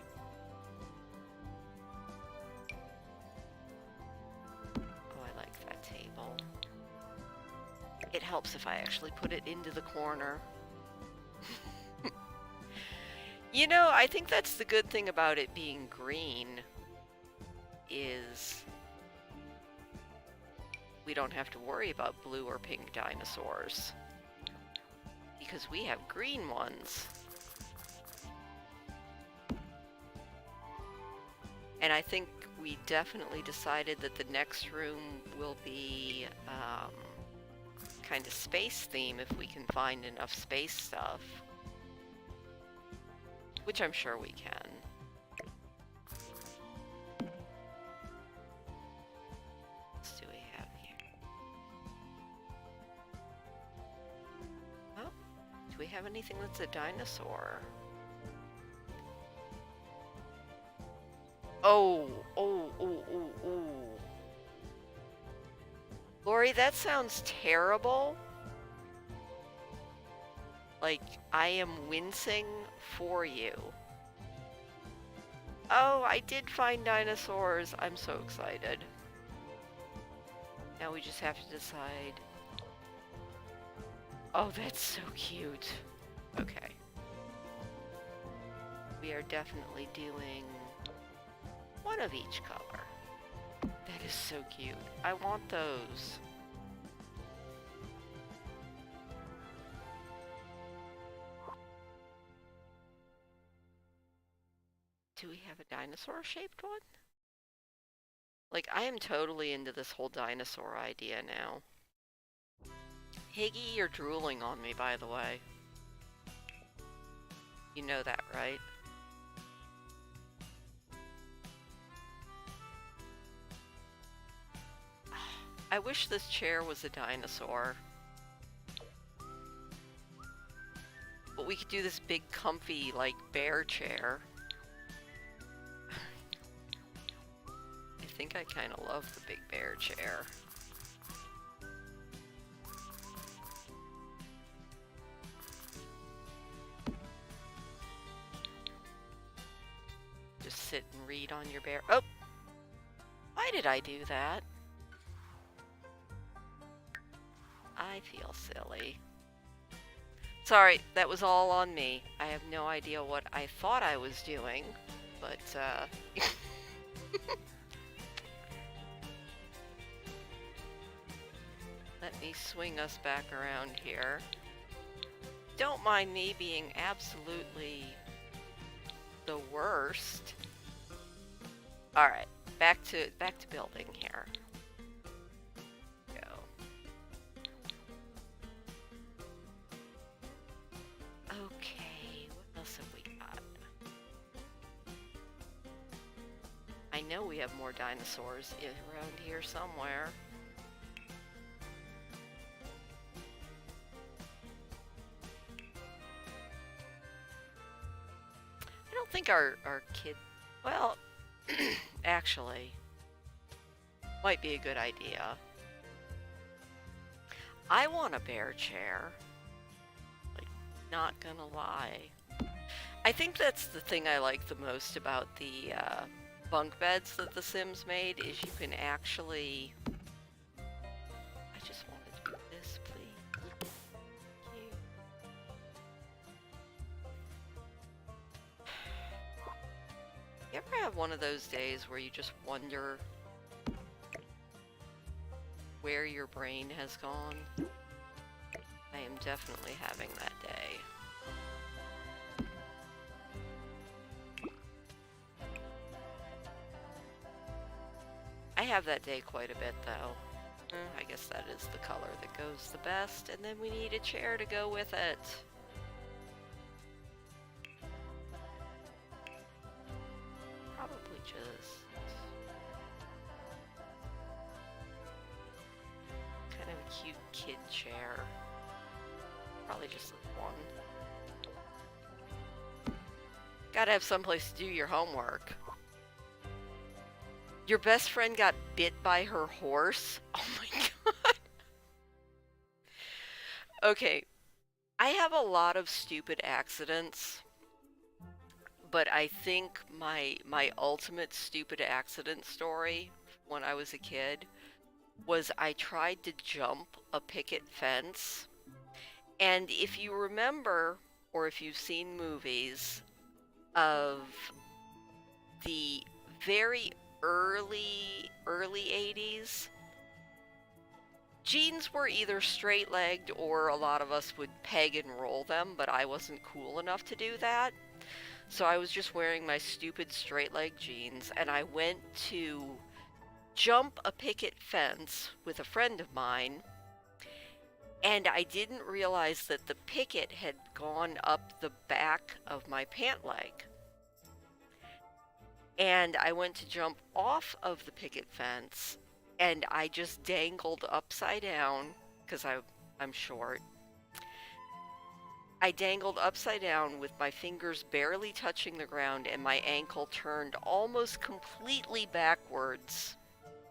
Oh, I like that table. It helps if I actually put it into the corner. You know, I think that's the good thing about it being green, is we don't have to worry about blue or pink dinosaurs, because we have green ones. And I think we definitely decided that the next room will be kind of space theme if we can find enough space stuff. Which I'm sure we can. What do we have here? Oh, do we have anything that's a dinosaur? Oh. Lori, that sounds terrible. Like, I am wincing for you. Oh, I did find dinosaurs. I'm so excited. Now we just have to decide. Oh, that's so cute. Okay. We are definitely doing one of each color. That is so cute. I want those. Do we have a dinosaur-shaped one? Like, I am totally into this whole dinosaur idea now. Higgy, you're drooling on me, by the way. You know that, right? I wish this chair was a dinosaur. But we could do this big, comfy, like, bear chair. I think I kind of love the big bear chair. Just sit and read on your bear. Oh! Why did I do that? I feel silly. Sorry, that was all on me. I have no idea what I thought I was doing, but, let me swing us back around here. Don't mind me being absolutely the worst. Alright, back to building here. Go. Okay, what else have we got? I know we have more dinosaurs around here somewhere. I don't think our kid... Well, actually, might be a good idea. I want a bear chair. Like, not gonna lie. I think that's the thing I like the most about the bunk beds that The Sims made, is you can actually... I just want to do this, please. Thank you. You ever have one of those days where you just wonder where your brain has gone? I am definitely having that day. I have that day quite a bit, though. I guess that is the color that goes the best, and then we need a chair to go with it. Probably just... kind of a cute kid chair. Probably just one. Gotta have someplace to do your homework. Your best friend got bit by her horse? Oh my god. Okay, I have a lot of stupid accidents, but I think my ultimate stupid accident story when I was a kid was I tried to jump a picket fence. And if you remember, or if you've seen movies of the very early 80s, jeans were either straight-legged or a lot of us would peg and roll them, but I wasn't cool enough to do that. So I was just wearing my stupid straight-leg jeans, and I went to jump a picket fence with a friend of mine, and I didn't realize that the picket had gone up the back of my pant leg. And I went to jump off of the picket fence, and I just dangled upside down, because I'm short. I dangled upside down with my fingers barely touching the ground, and my ankle turned almost completely backwards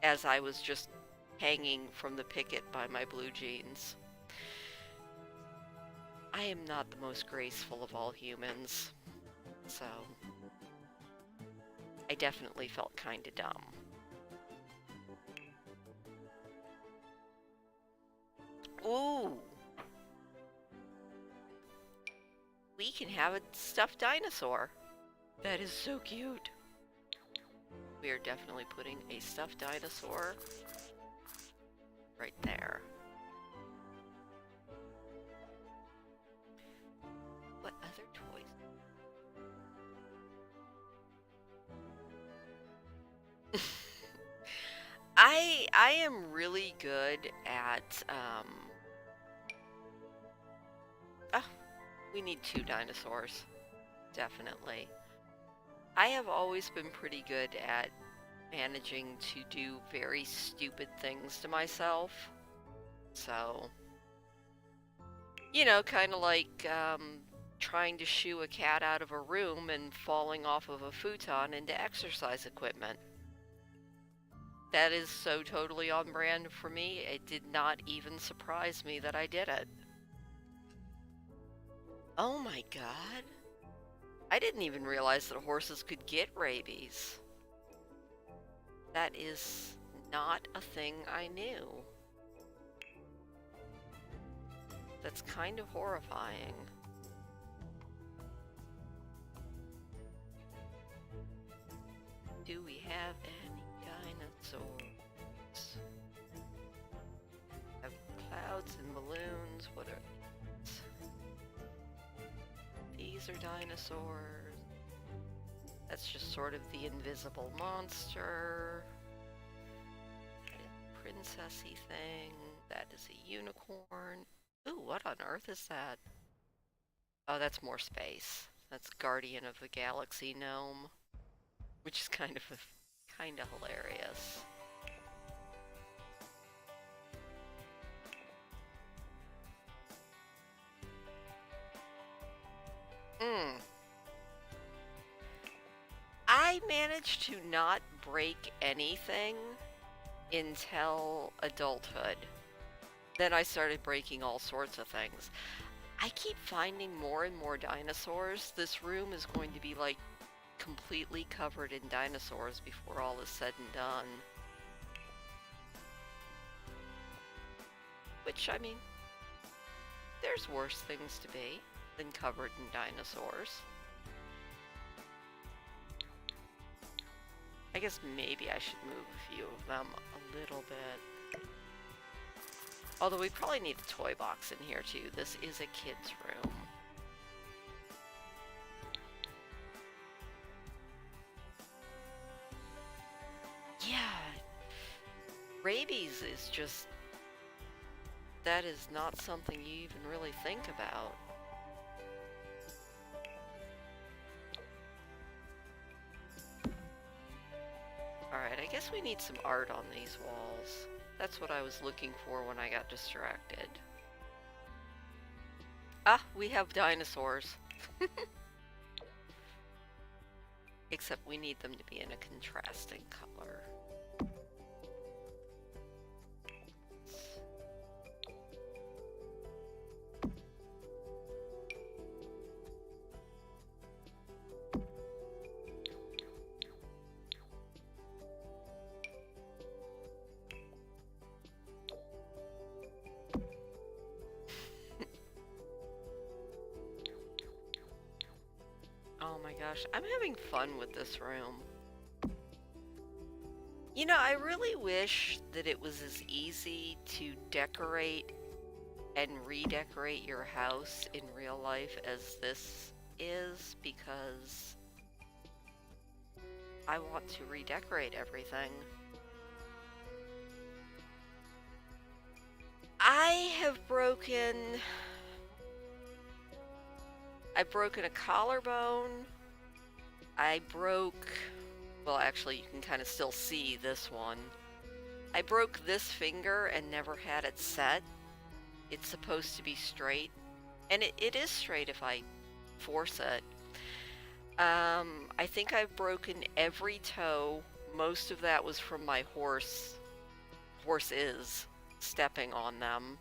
as I was just hanging from the picket by my blue jeans. I am not the most graceful of all humans, so I definitely felt kinda dumb. we can have a stuffed dinosaur. That is so cute. We are definitely putting a stuffed dinosaur right there. What other toys? I am really good at oh, we need 2 dinosaurs. Definitely. I have always been pretty good at managing to do very stupid things to myself. So, you know, kind of like trying to shoo a cat out of a room and falling off of a futon into exercise equipment. That is so totally on brand for me. It did not even surprise me that I did it. Oh my god. I didn't even realize that horses could get rabies. That is not a thing I knew. That's kind of horrifying. Do we have any dinosaurs? Have clouds and balloons. What are these? These are dinosaurs. That's just sort of the invisible monster. That is a princessy thing. That is a unicorn. Ooh, what on earth is that? Oh, that's more space. That's Guardian of the Galaxy gnome, which is kind of hilarious. I managed to not break anything until adulthood. Then I started breaking all sorts of things. I keep finding more and more dinosaurs. This room is going to be like completely covered in dinosaurs before all is said and done. Which, I mean, there's worse things to be than covered in dinosaurs. I guess maybe I should move a few of them a little bit. Although we probably need a toy box in here too. This is a kid's room. Yeah. Rabies is just... that is not something you even really think about. Alright, I guess we need some art on these walls. That's what I was looking for when I got distracted. Ah, we have dinosaurs. Except we need them to be in a contrasting color. Oh my gosh, I'm having fun with this room. You know, I really wish that it was as easy to decorate and redecorate your house in real life as this is, because I want to redecorate everything. I've broken a collarbone. Well, actually, you can kind of still see this one. I broke this finger and never had it set. It's supposed to be straight, and it is straight if I force it. I think I've broken every toe. Most of that was from my horses stepping on them,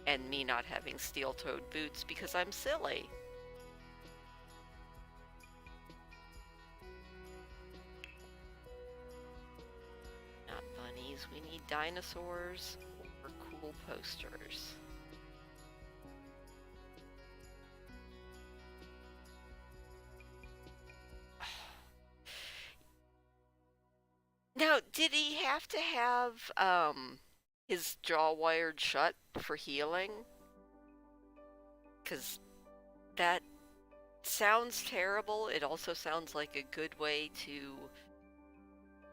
and me not having steel-toed boots because I'm silly. Not bunnies, we need dinosaurs or cool posters. have to have his jaw wired shut for healing? Because that sounds terrible. It also sounds like a good way to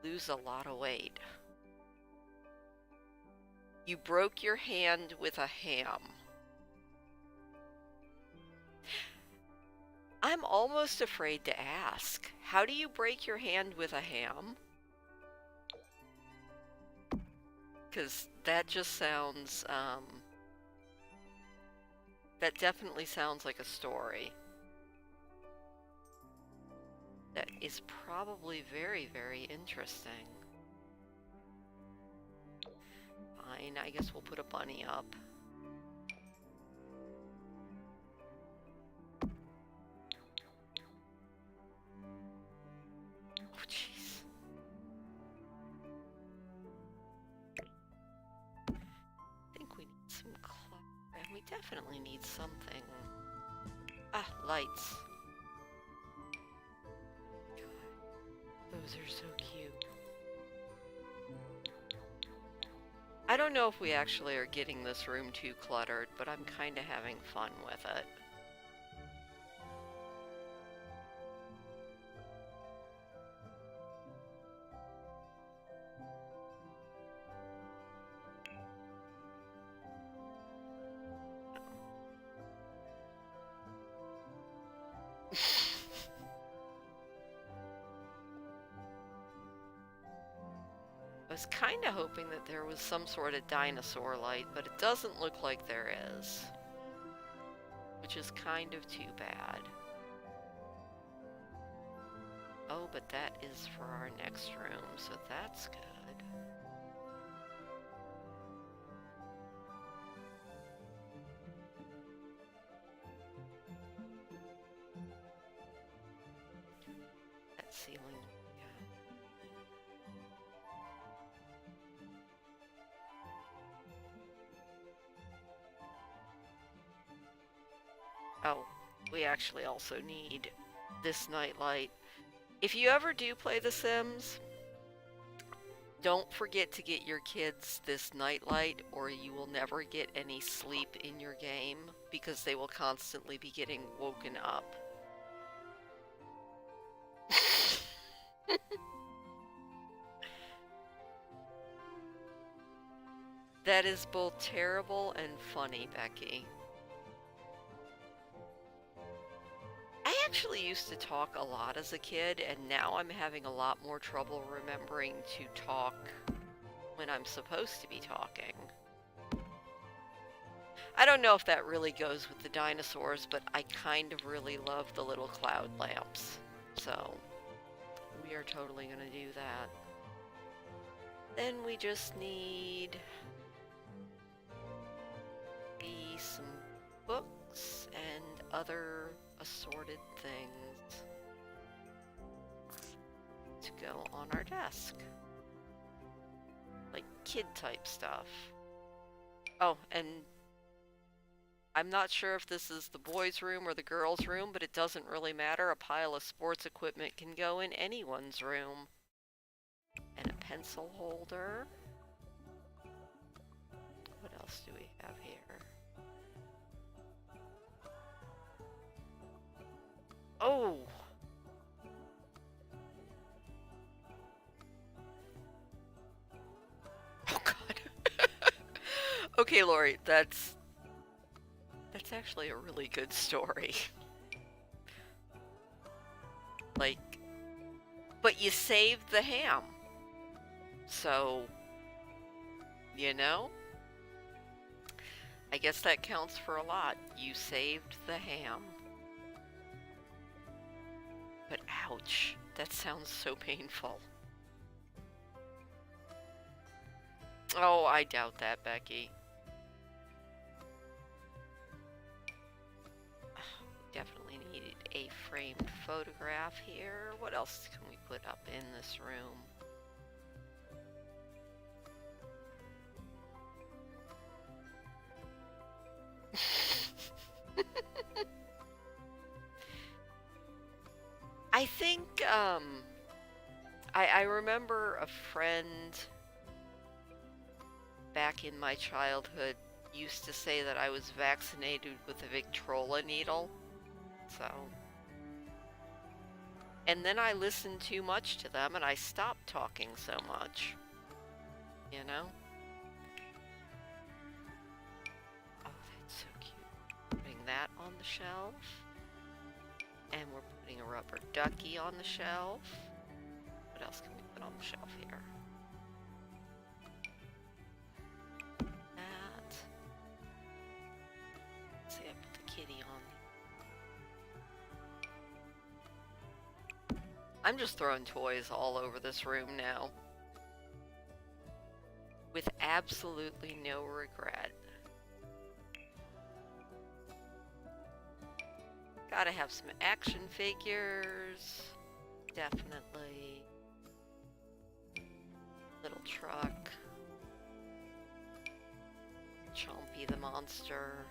lose a lot of weight. You broke your hand with a ham. I'm almost afraid to ask. How do you break your hand with a ham? Because that just sounds, that definitely sounds like a story. That is probably very, very interesting. Fine, I guess we'll put a bunny up. Oh, jeez. I think we need some clutter, and we definitely need something. Ah, lights. God, those are so cute. I don't know if we actually are getting this room too cluttered, but I'm kind of having fun with it. I was kind of hoping that there was some sort of dinosaur light, but it doesn't look like there is. Which is kind of too bad. Oh, but that is for our next room, so that's good. That ceiling. Oh, we actually also need this nightlight. If you ever do play The Sims, don't forget to get your kids this nightlight or you will never get any sleep in your game because they will constantly be getting woken up. That is both terrible and funny, Becky. I actually used to talk a lot as a kid, and now I'm having a lot more trouble remembering to talk when I'm supposed to be talking. I don't know if that really goes with the dinosaurs, but I kind of really love the little cloud lamps. So, we are totally gonna do that. Then we just need some books and other assorted things to go on our desk. Like kid type stuff. Oh, and I'm not sure if this is the boys' room or the girls' room, but it doesn't really matter. A pile of sports equipment can go in anyone's room. And a pencil holder. What else do we have here? Oh! Oh god. Okay, Lori, that's actually a really good story. Like, but you saved the ham. So, you know? I guess that counts for a lot. You saved the ham. But ouch, that sounds so painful. Oh, I doubt that, Becky. Definitely needed a framed photograph here. What else can we put up in this room? I think, I remember a friend back in my childhood used to say that I was vaccinated with a Victrola needle. So... And then I listened too much to them and I stopped talking so much. You know? Oh, that's so cute. Putting that on the shelf. And we're putting a rubber ducky on the shelf. What else can we put on the shelf here? That. Let's see, I put the kitty on. I'm just throwing toys all over this room now. With absolutely no regret. Gotta have some action figures. Definitely. Little truck. Chompy the monster.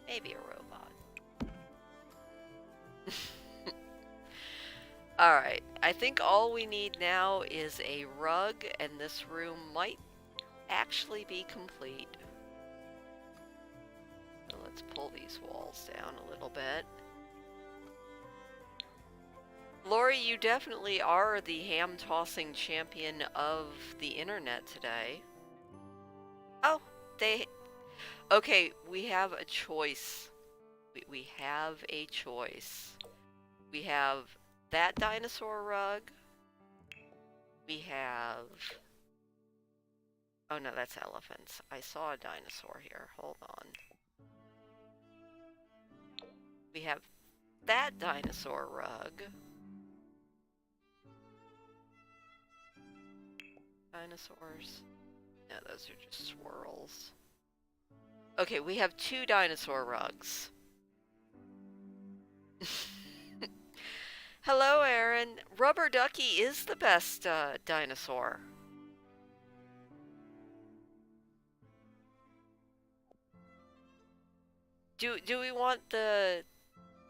Maybe a robot. Alright, I think all we need now is a rug, and this room might actually be complete. So let's pull these walls down a little bit. Lori, you definitely are the ham-tossing champion of the internet today. Oh, okay, we have a choice. We have a choice. We have that dinosaur rug. We have... Oh no, that's elephants. I saw a dinosaur here. Hold on. We have that dinosaur rug. Dinosaurs. No, those are just swirls. Okay, we have 2 dinosaur rugs. Hello, Aaron. Rubber Ducky is the best dinosaur. Do we want the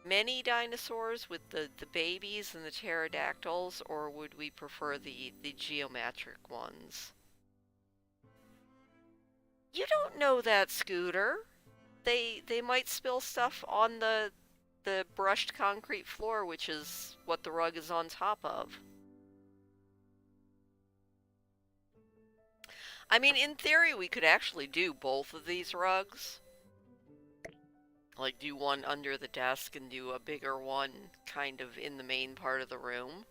many dinosaurs with the babies and the pterodactyls, or would we prefer the geometric ones? You don't know that, Scooter. They might spill stuff on the brushed concrete floor, which is what the rug is on top of. I mean, in theory, we could actually do both of these rugs. Like, do one under the desk and do a bigger one kind of in the main part of the room.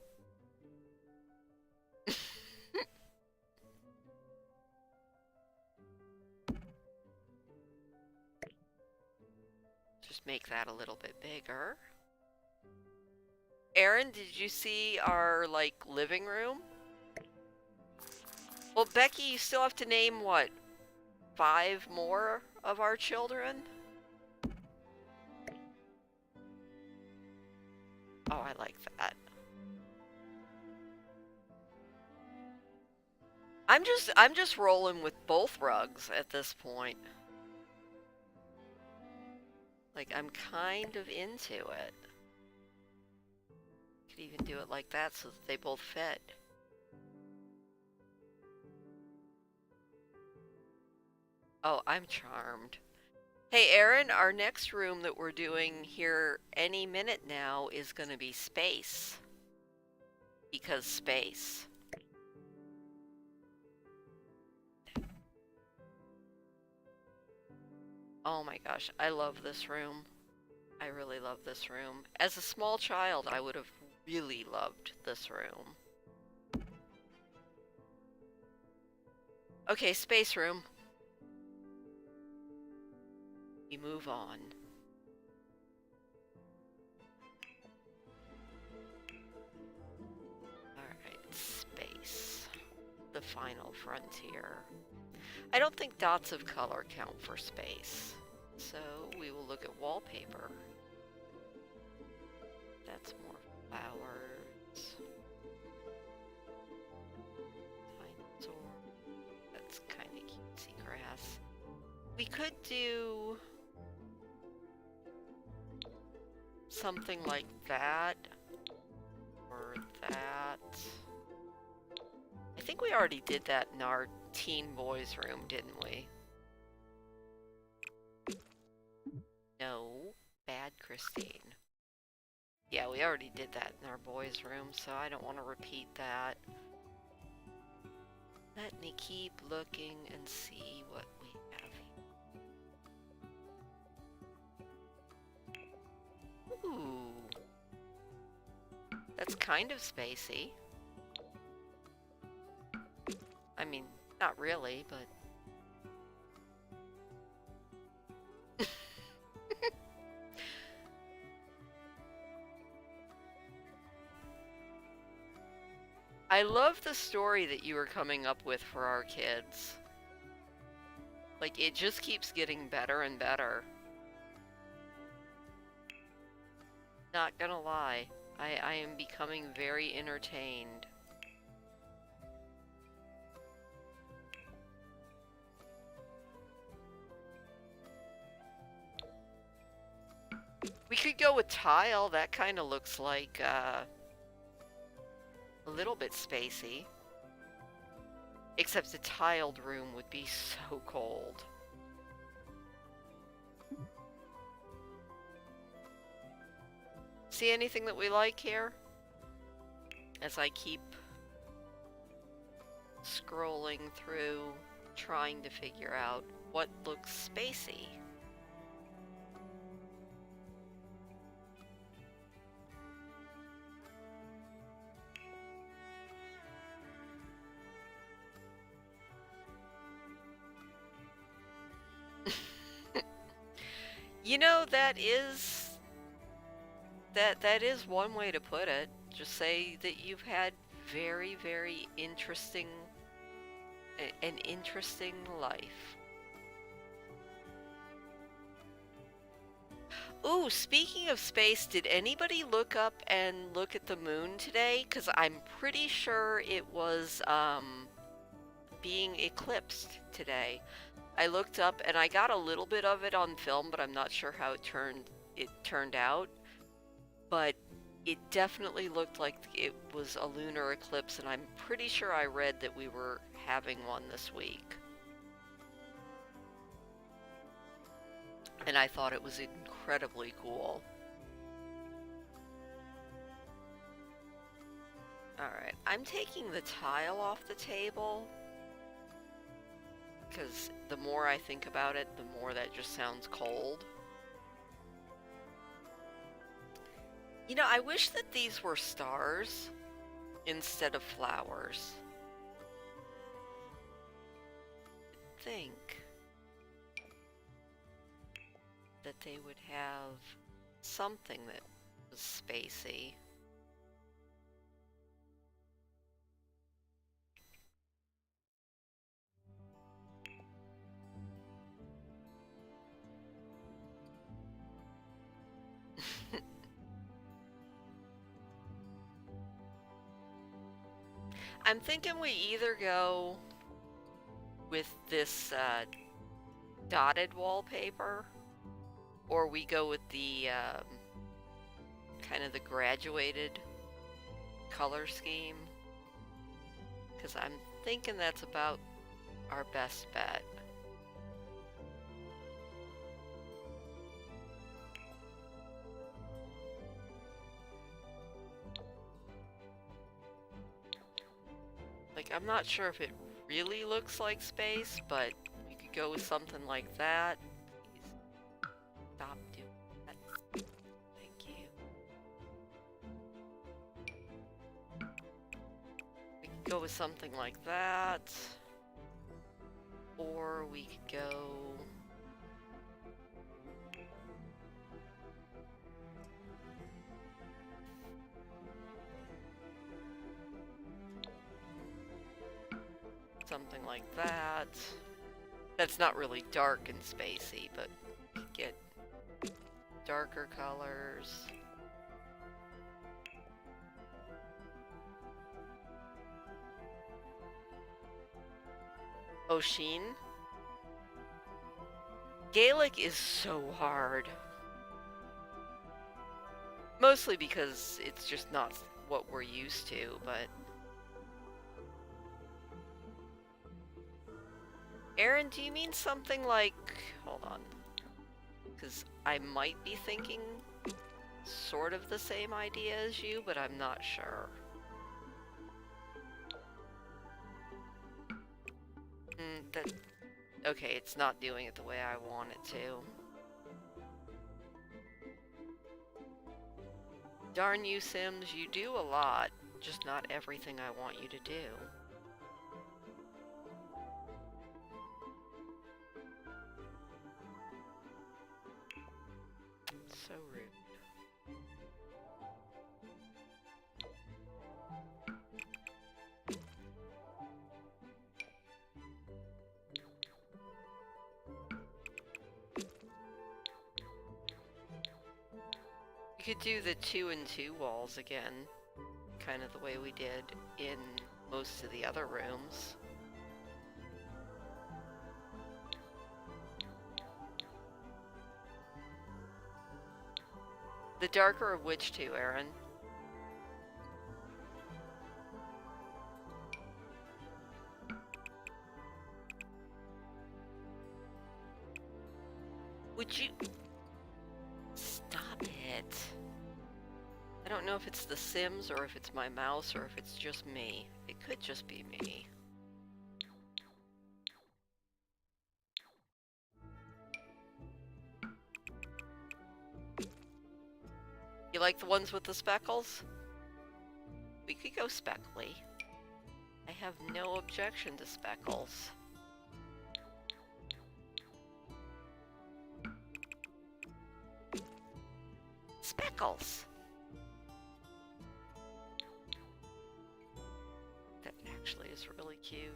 Just make that a little bit bigger. Aaron, did you see our, like, living room? Well, Becky, you still have to name, what, 5 more of our children? Oh, I like that. I'm just rolling with both rugs at this point. Like, I'm kind of into it. Could even do it like that so that they both fit. Oh, I'm charmed. Hey, Aaron, our next room that we're doing here any minute now is going to be space. Because space. Oh my gosh, I love this room. I really love this room. As a small child, I would have really loved this room. Okay, space room. We move on. Alright, space. The final frontier. I don't think dots of color count for space. So we will look at wallpaper. That's more flowers. Dinosaur. That's kind of cutesy grass. We could do something like that, or that. I think we already did that in our teen boys room, didn't we? No. Bad Christine. Yeah, we already did that in our boys room, so I don't want to repeat that. Let me keep looking and see what we have. Ooh. That's kind of spacey. I mean, not really, but... I love the story that you were coming up with for our kids. Like, it just keeps getting better and better. Not gonna lie, I am becoming very entertained. We could go with tile, that kind of looks like, a little bit spacey. Except a tiled room would be so cold. See anything that we like here? As I keep scrolling through, trying to figure out what looks spacey. You know, that is one way to put it. Just say that you've had very, very interesting, an interesting life. Ooh, speaking of space, did anybody look up and look at the moon today? 'Cause I'm pretty sure it was, being eclipsed today. I looked up and I got a little bit of it on film, but I'm not sure how it turned out. But it definitely looked like it was a lunar eclipse, and I'm pretty sure I read that we were having one this week. And I thought it was incredibly cool. Alright, I'm taking the tile off the table, because the more I think about it, the more that just sounds cold. You know, I wish that these were stars instead of flowers. I think that they would have something that was spacey. I'm thinking we either go with this dotted wallpaper, or we go with the kind of the graduated color scheme, because I'm thinking that's about our best bet. Like, I'm not sure if it really looks like space, but we could go with something like that. Please stop doing that. Thank you. We could go with something like that. Or we could go... something like that. That's not really dark and spacey, but you could get darker colors. Oshin. Gaelic is so hard. Mostly because it's just not what we're used to, but... Aaron, do you mean something like... Hold on. Because I might be thinking sort of the same idea as you, but I'm not sure. Okay, it's not doing it the way I want it to. Darn you, Sims, you do a lot, just not everything I want you to do. So rude. You could do the 2 and 2 walls again, kind of the way we did in most of the other rooms. The darker of which two, Aaron? Would you... Stop it. I don't know if it's The Sims or if it's my mouse or if it's just me. It could just be me. You like the ones with the speckles? We could go speckly. I have no objection to speckles. Speckles! That actually is really cute.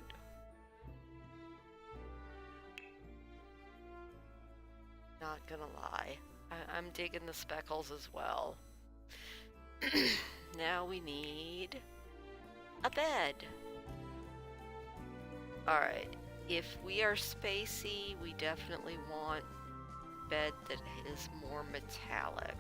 Not gonna lie. I'm digging the speckles as well. Now we need a bed. Alright, if we are spacey, we definitely want a bed that is more metallic.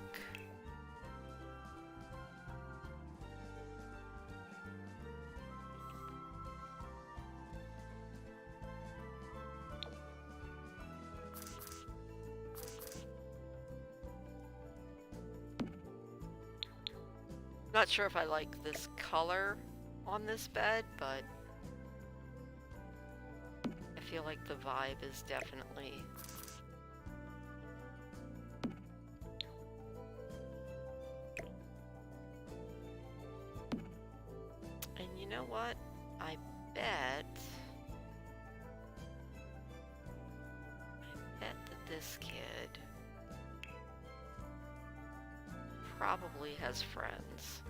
Not sure if I like this color on this bed, but I feel like the vibe is definitely... And you know what? I bet that this kid probably has friends.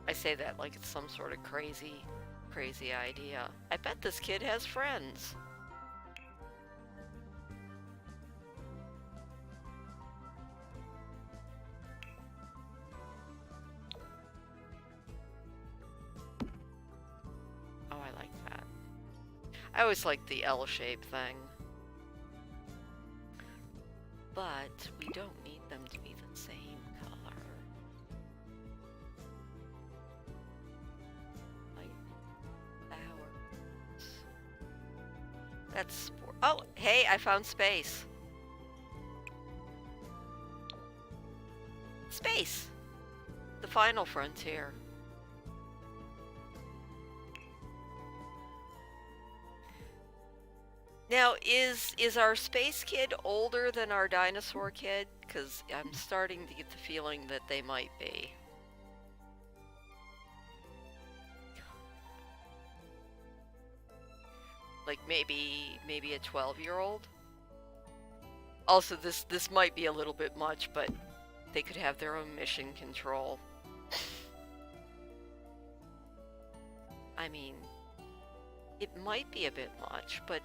I say that like it's some sort of crazy idea. I bet this kid has friends. Oh, I like that. I always like the L-shape thing. But we don't need them to be the same color. Like flowers. That's... Oh, hey, I found space. Space! The final frontier. Now, is our space kid older than our dinosaur kid? Because I'm starting to get the feeling that they might be. Like maybe a 12-year-old? Also, this might be a little bit much, but they could have their own mission control. I mean, it might be a bit much, but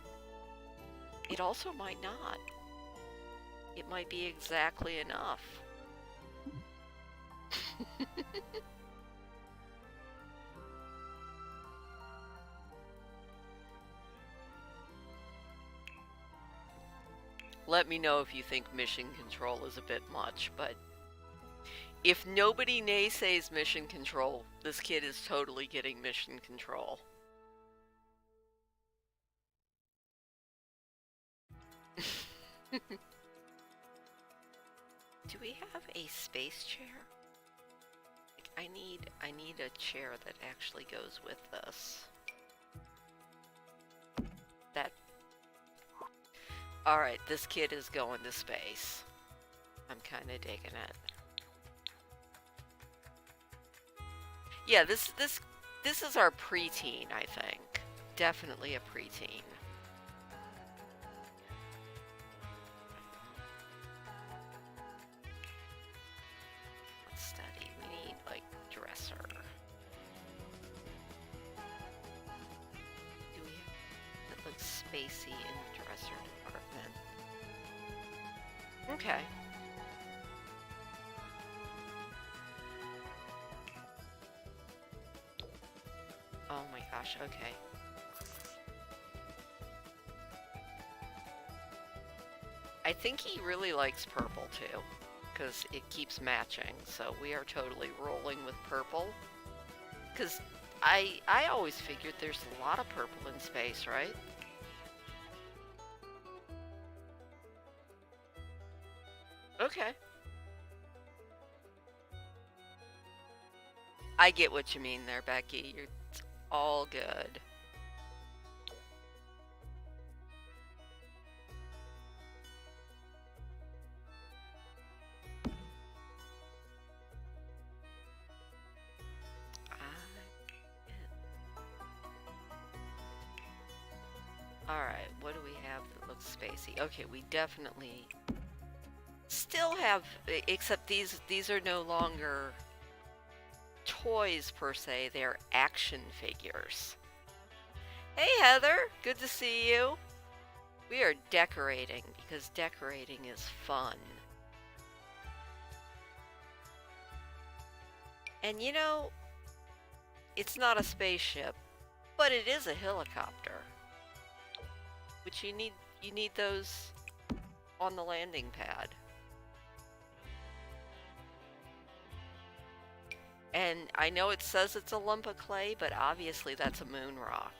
it also might not. It might be exactly enough. Let me know if you think mission control is a bit much, but if nobody naysays mission control, this kid is totally getting mission control. Do we have a space chair? Like, I need a chair that actually goes with this. That. Alright, this kid is going to space. I'm kinda digging it. Yeah, this is our preteen, I think. Definitely a preteen. Let's study. We need, like, dresser. Do we have that looks spacey in the dresser department? Okay. Oh my gosh, okay. I think he really likes purple too, because it keeps matching, so we are totally rolling with purple. Because I always figured there's a lot of purple in space, right? Okay. I get what you mean there, Becky. It's all good. Alright, what do we have that looks spacey? Okay, we definitely still have, except these are no longer toys per se, they're action figures. Hey Heather, good to see you. We are decorating because decorating is fun. And you know, it's not a spaceship, but it is a helicopter. Which you need those on the landing pad. And I know it says it's a lump of clay, but obviously that's a moon rock.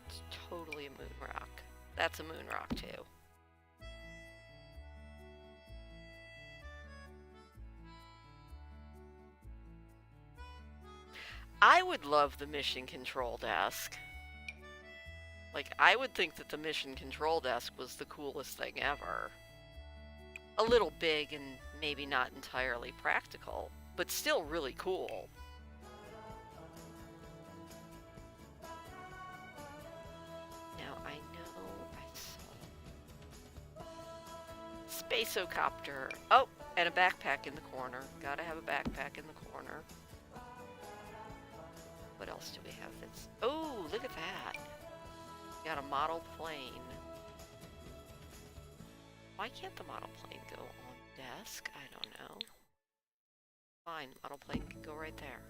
It's totally a moon rock. That's a moon rock too. I would love the mission control desk. Like, I would think that the mission control desk was the coolest thing ever. A little big and maybe not entirely practical, but still really cool. Now, I know I saw Spaceocopter. Oh, and a backpack in the corner. Gotta have a backpack in the corner. What else do we have that's... Oh, look at that. We got a model plane. Why can't the model plane go on desk? I don't know. Fine, model plane can go right there.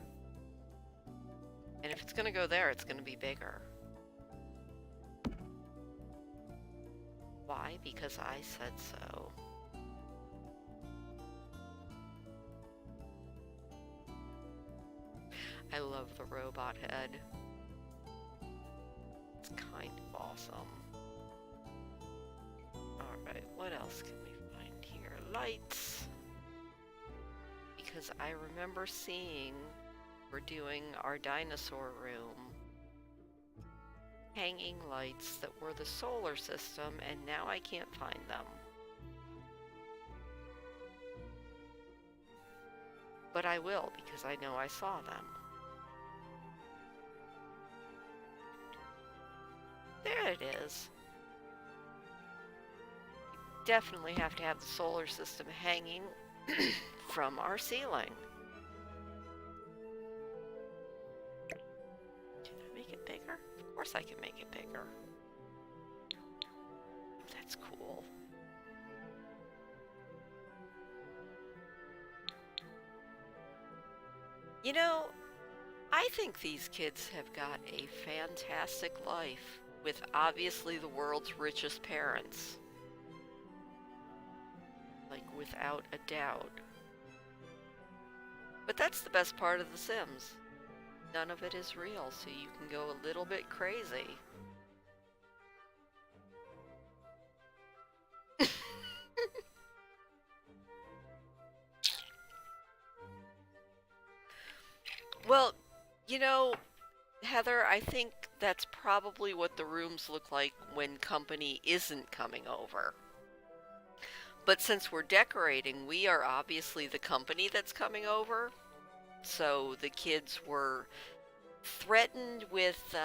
And if it's gonna go there, it's gonna be bigger. Why? Because I said so. I love the robot head. It's kind of awesome. Alright, what else can we find here? Lights. Because I remember seeing, we're doing our dinosaur room, hanging lights that were the solar system, and now I can't find them. But I will, because I know I saw them. There it is. Definitely have to have the solar system hanging from our ceiling. Can I make it bigger? Of course I can make it bigger. Oh, that's cool. You know, I think these kids have got a fantastic life with obviously the world's richest parents. Like, without a doubt. But that's the best part of The Sims. None of it is real, so you can go a little bit crazy. You know, Heather, I think that's probably what the rooms look like when company isn't coming over. But since we're decorating, we are obviously the company that's coming over. So the kids were threatened with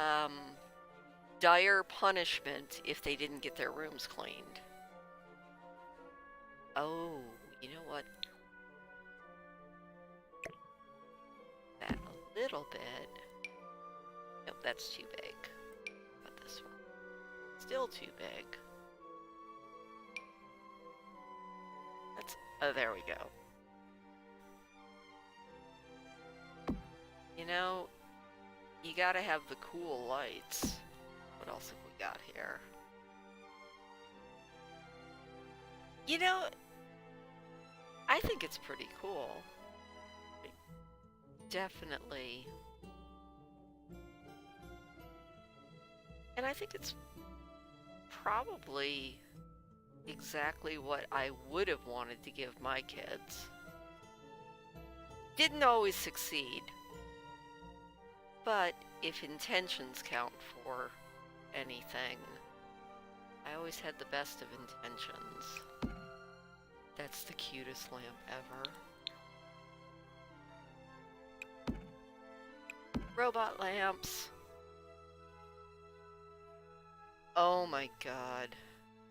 dire punishment if they didn't get their rooms cleaned. Oh, you know what? That a little bit. Nope, that's too big. But this one. Still too big. That's, oh, there we go. You know, you gotta have the cool lights. What else have we got here? You know, I think it's pretty cool. Definitely. And I think it's probably exactly what I would have wanted to give my kids. Didn't always succeed. But if intentions count for anything, I always had the best of intentions. That's the cutest lamp ever. Robot lamps. Oh my god.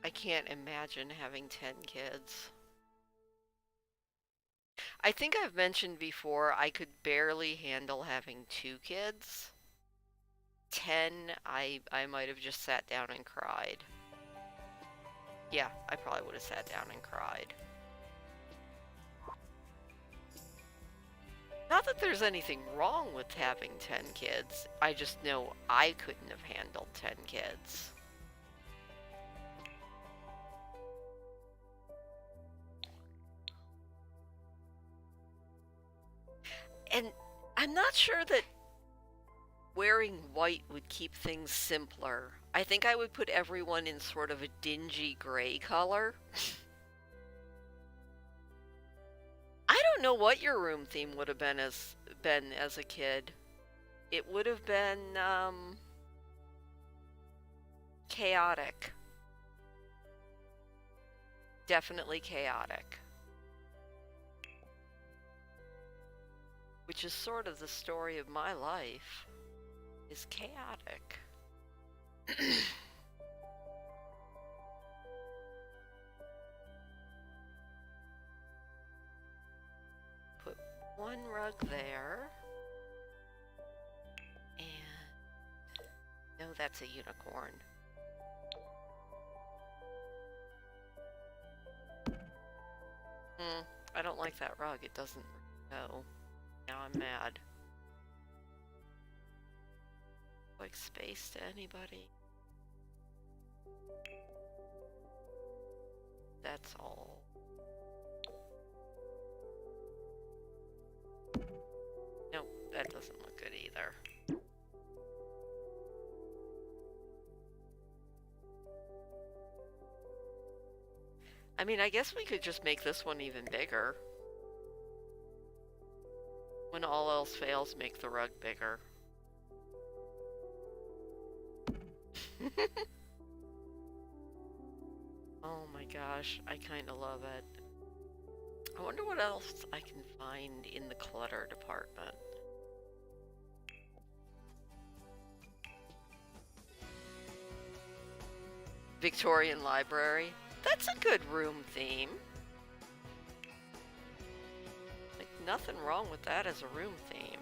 I can't imagine having 10 kids. I think I've mentioned before I could barely handle having 2 kids. 10, I might have just sat down and cried. Yeah, I probably would have sat down and cried. Not that there's anything wrong with having 10 kids, I just know I couldn't have handled 10 kids. And I'm not sure that wearing white would keep things simpler. I think I would put everyone in sort of a dingy gray color. I don't know what your room theme would have been as a kid. It would have been chaotic. Definitely chaotic. Which is sort of the story of my life, is chaotic. Put one rug there. And no, that's a unicorn. I don't like that rug. It doesn't go. Now I'm mad. Like space to anybody? That's all. Nope, that doesn't look good either. I mean, I guess we could just make this one even bigger. When all else fails, make the rug bigger. Oh my gosh, I kinda love it. I wonder what else I can find in the clutter department. Victorian Library. That's a good room theme. Like, nothing wrong with that as a room theme.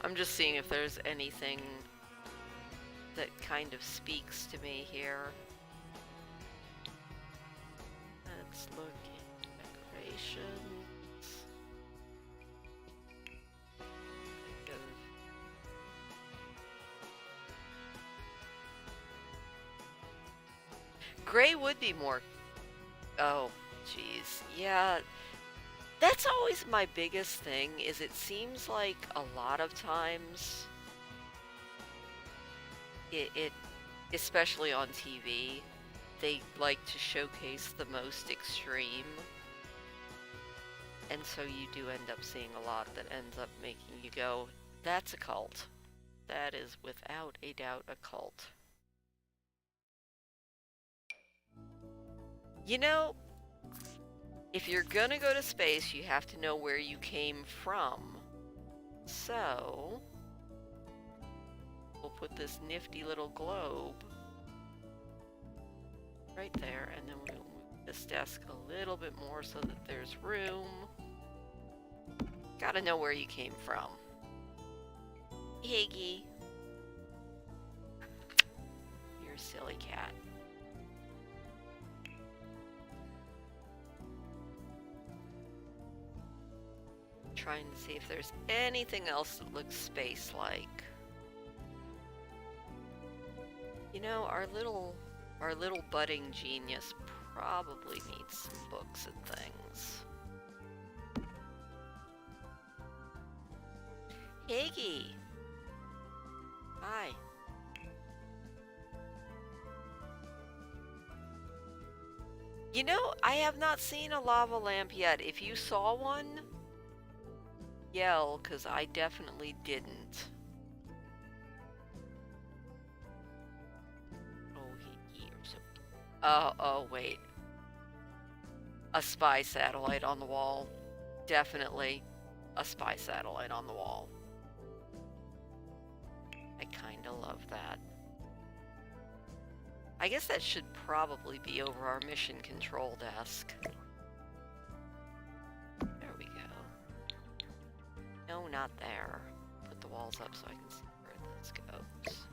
I'm just seeing if there's anything that kind of speaks to me here. Let's look at decorations. Gray would be more... Oh, jeez. Yeah, that's always my biggest thing, is it seems like a lot of times it especially on TV, they like to showcase the most extreme. And so you do end up seeing a lot that ends up making you go, that's a cult. That is without a doubt a cult. You know, if you're gonna go to space, you have to know where you came from. So, we'll put this nifty little globe right there, and then we'll move this desk a little bit more so that there's room. Gotta know where you came from. Higgy. You're a silly cat. Trying to see if there's anything else that looks space-like. You know, our little budding genius probably needs some books and things. Higgy! Hi. You know, I have not seen a lava lamp yet. If you saw one, yell, 'cause I definitely didn't. Oh, you're so... Oh, wait. A spy satellite on the wall. Definitely a spy satellite on the wall. I kinda love that. I guess that should probably be over our mission control desk. There we go. No, not there. Put the walls up so I can see where this goes.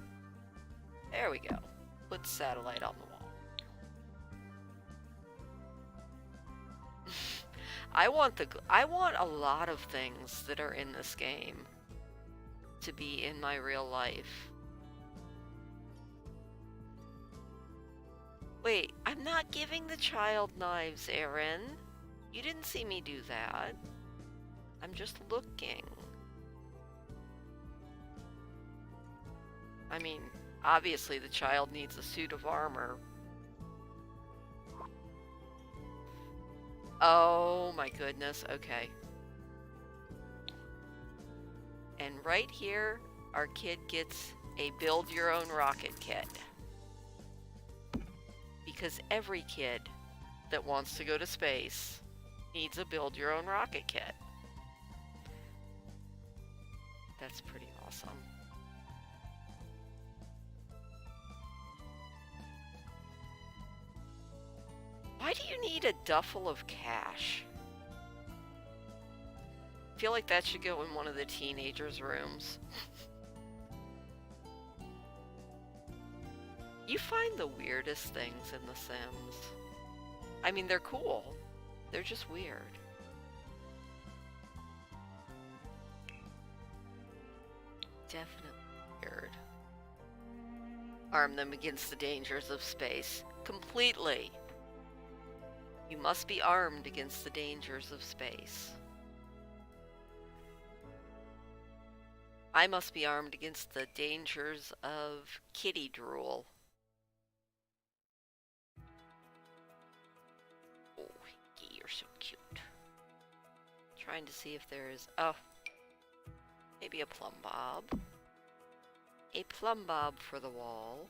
There we go. Put satellite on the wall. I want a lot of things that are in this game to be in my real life. Wait, I'm not giving the child knives, Aaron. You didn't see me do that. I'm just looking. I mean, obviously the child needs a suit of armor. Oh my goodness, okay. And right here, our kid gets a build your own rocket kit. Because every kid that wants to go to space needs a build your own rocket kit. That's pretty awesome. Why do you need a duffel of cash? I feel like that should go in one of the teenagers' rooms. You find the weirdest things in The Sims. I mean, they're cool. They're just weird. Definitely weird. Arm them against the dangers of space. Completely. You must be armed against the dangers of space. I must be armed against the dangers of kitty drool. Oh, Hickey, you're so cute. Trying to see if there is... Oh. Maybe a plumb bob. A plumb bob for the wall.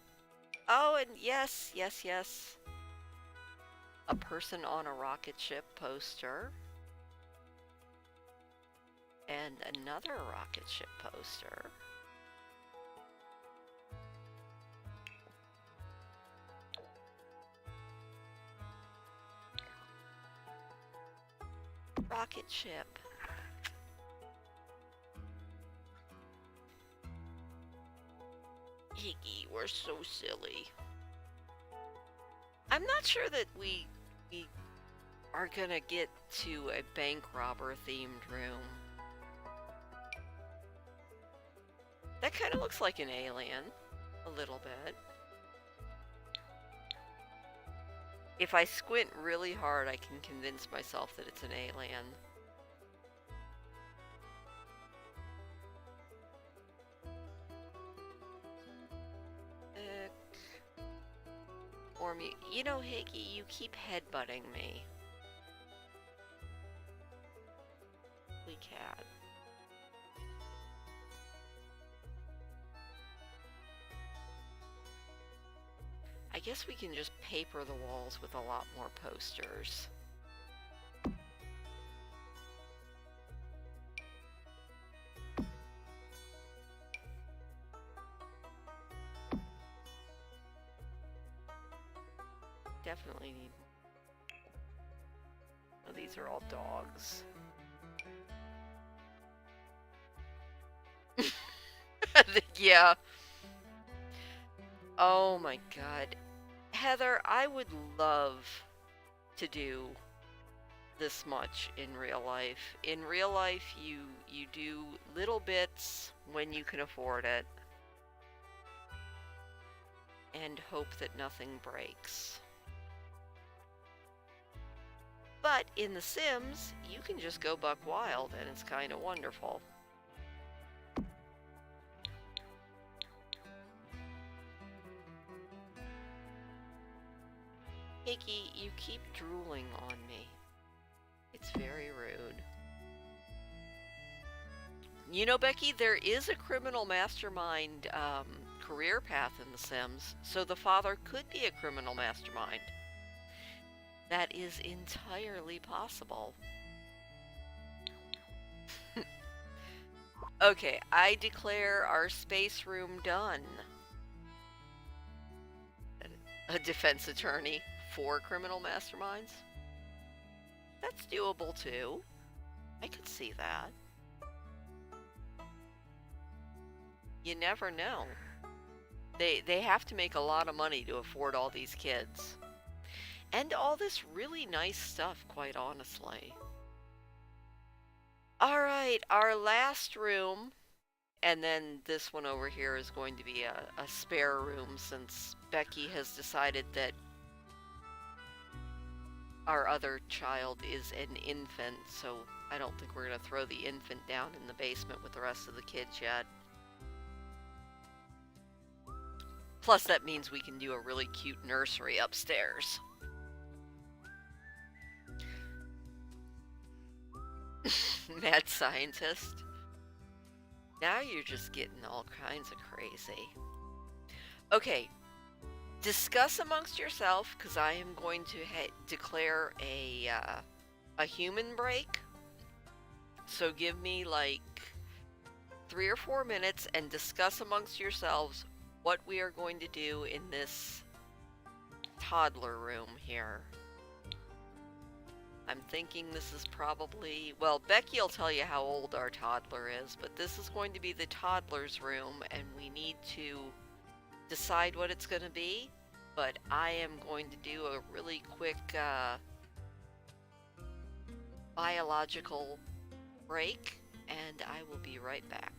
Oh, and yes, yes, yes. A person on a rocket ship poster. And another rocket ship poster. Rocket ship. Higgy, we're so silly. I'm not sure that we are gonna get to a bank robber themed room. That kind of looks like an alien, a little bit. If I squint really hard, I can convince myself that it's an alien. Or me. You know, Higgy, you keep headbutting me. that. I guess we can just paper the walls with a lot more posters. Definitely need... Oh, these are all dogs. Yeah. Oh my god. Heather, I would love to do this much in real life. In real life, you do little bits when you can afford it and hope that nothing breaks. But in The Sims, you can just go buck wild and it's kind of wonderful. Hickey, you keep drooling on me. It's very rude. You know, Becky, there is a criminal mastermind career path in The Sims, so the father could be a criminal mastermind. That is entirely possible. Okay, I declare our space room done. A defense attorney for criminal masterminds? That's doable too. I could see that. You never know. They have to make a lot of money to afford all these kids. And all this really nice stuff, quite honestly. Alright, our last room, and then this one over here is going to be a spare room since Becky has decided that our other child is an infant, so I don't think we're going to throw the infant down in the basement with the rest of the kids yet. Plus, that means we can do a really cute nursery upstairs. Mad scientist. Now you're just getting all kinds of crazy. Okay. Discuss amongst yourself, because I am going to declare a human break. So give me like 3 or 4 minutes and discuss amongst yourselves what we are going to do in this toddler room here. I'm thinking this is probably, well, Becky will tell you how old our toddler is, but this is going to be the toddler's room, and we need to decide what it's going to be. But I am going to do a really quick biological break, and I will be right back.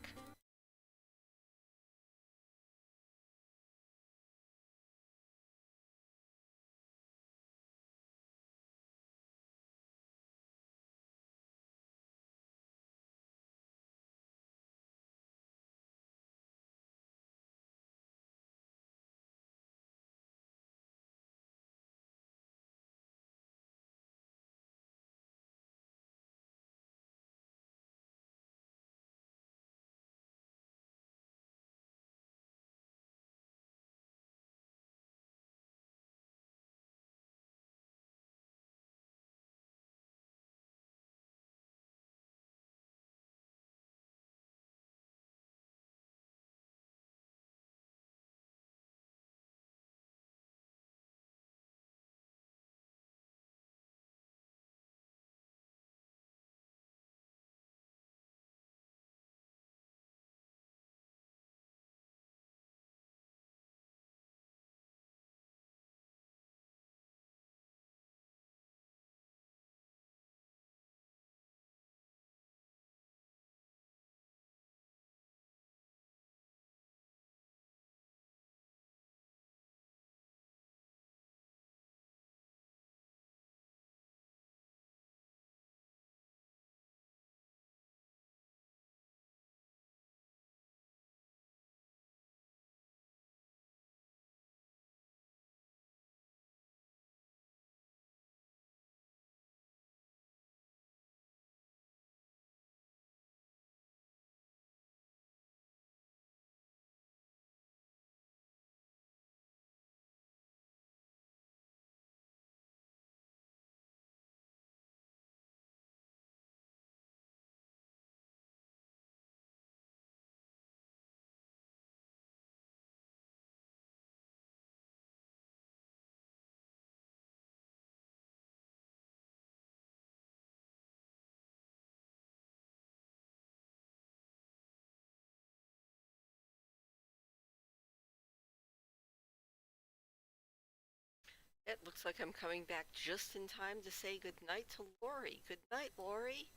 It looks like I'm coming back just in time to say good night to Lori. Good night, Lori.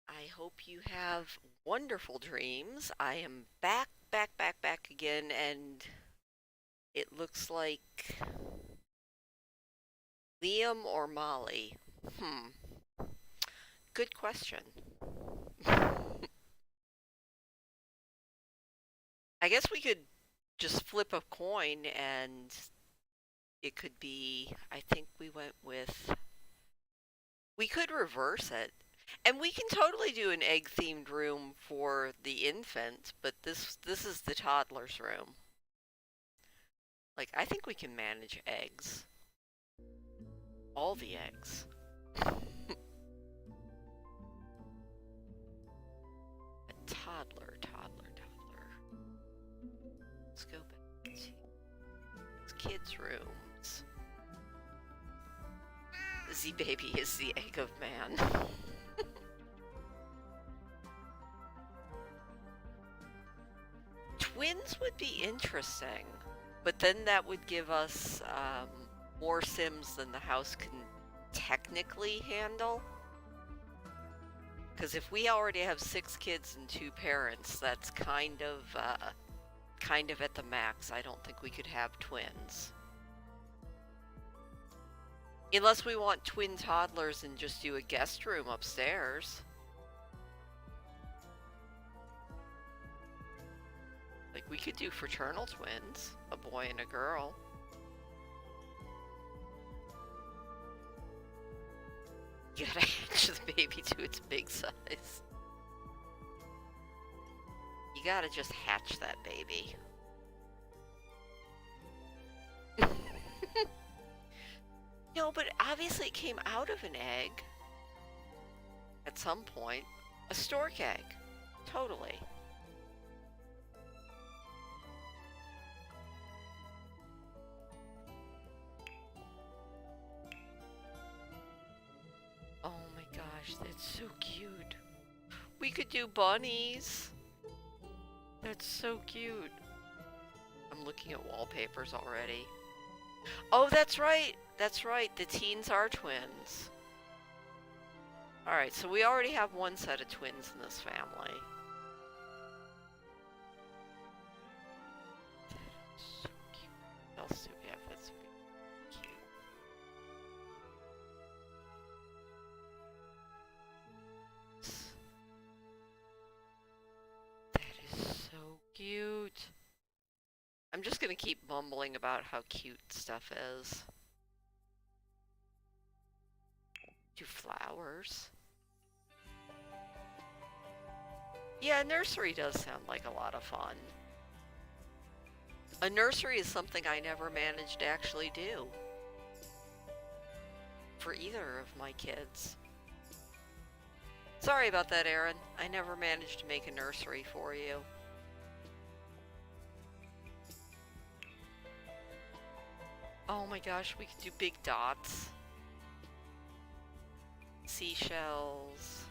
I hope you have wonderful dreams. I am back again, and it looks like Liam or Molly. Good question. I guess we could just flip a coin and it could be, I think we went with, we could reverse it. And we can totally do an egg-themed room for the infant, but this is the toddler's room. Like, I think we can manage eggs. All the eggs. A toddler. Let's go back to kids' rooms. Z baby is the egg of man. Twins would be interesting, but then that would give us more Sims than the house can technically handle. Because if we already have 6 kids and 2 parents, that's kind of at the max. I don't think we could have twins. Unless we want twin toddlers and just do a guest room upstairs. Like, we could do fraternal twins, a boy and a girl. You gotta hatch the baby to its big size. You gotta just hatch that baby. No, but obviously it came out of an egg. At some point. A stork egg. Totally. Oh my gosh, that's so cute. We could do bunnies. That's so cute. I'm looking at wallpapers already. Oh, that's right. That's right. The teens are twins. Alright, so we already have one set of twins in this family. So cute. What else do we have that's cute? That is so cute. I'm just gonna keep mumbling about how cute stuff is. Do flowers. Yeah, nursery does sound like a lot of fun. A nursery is something I never managed to actually do. For either of my kids. Sorry about that, Aaron. I never managed to make a nursery for you. Oh my gosh, we could do big dots. Seashells.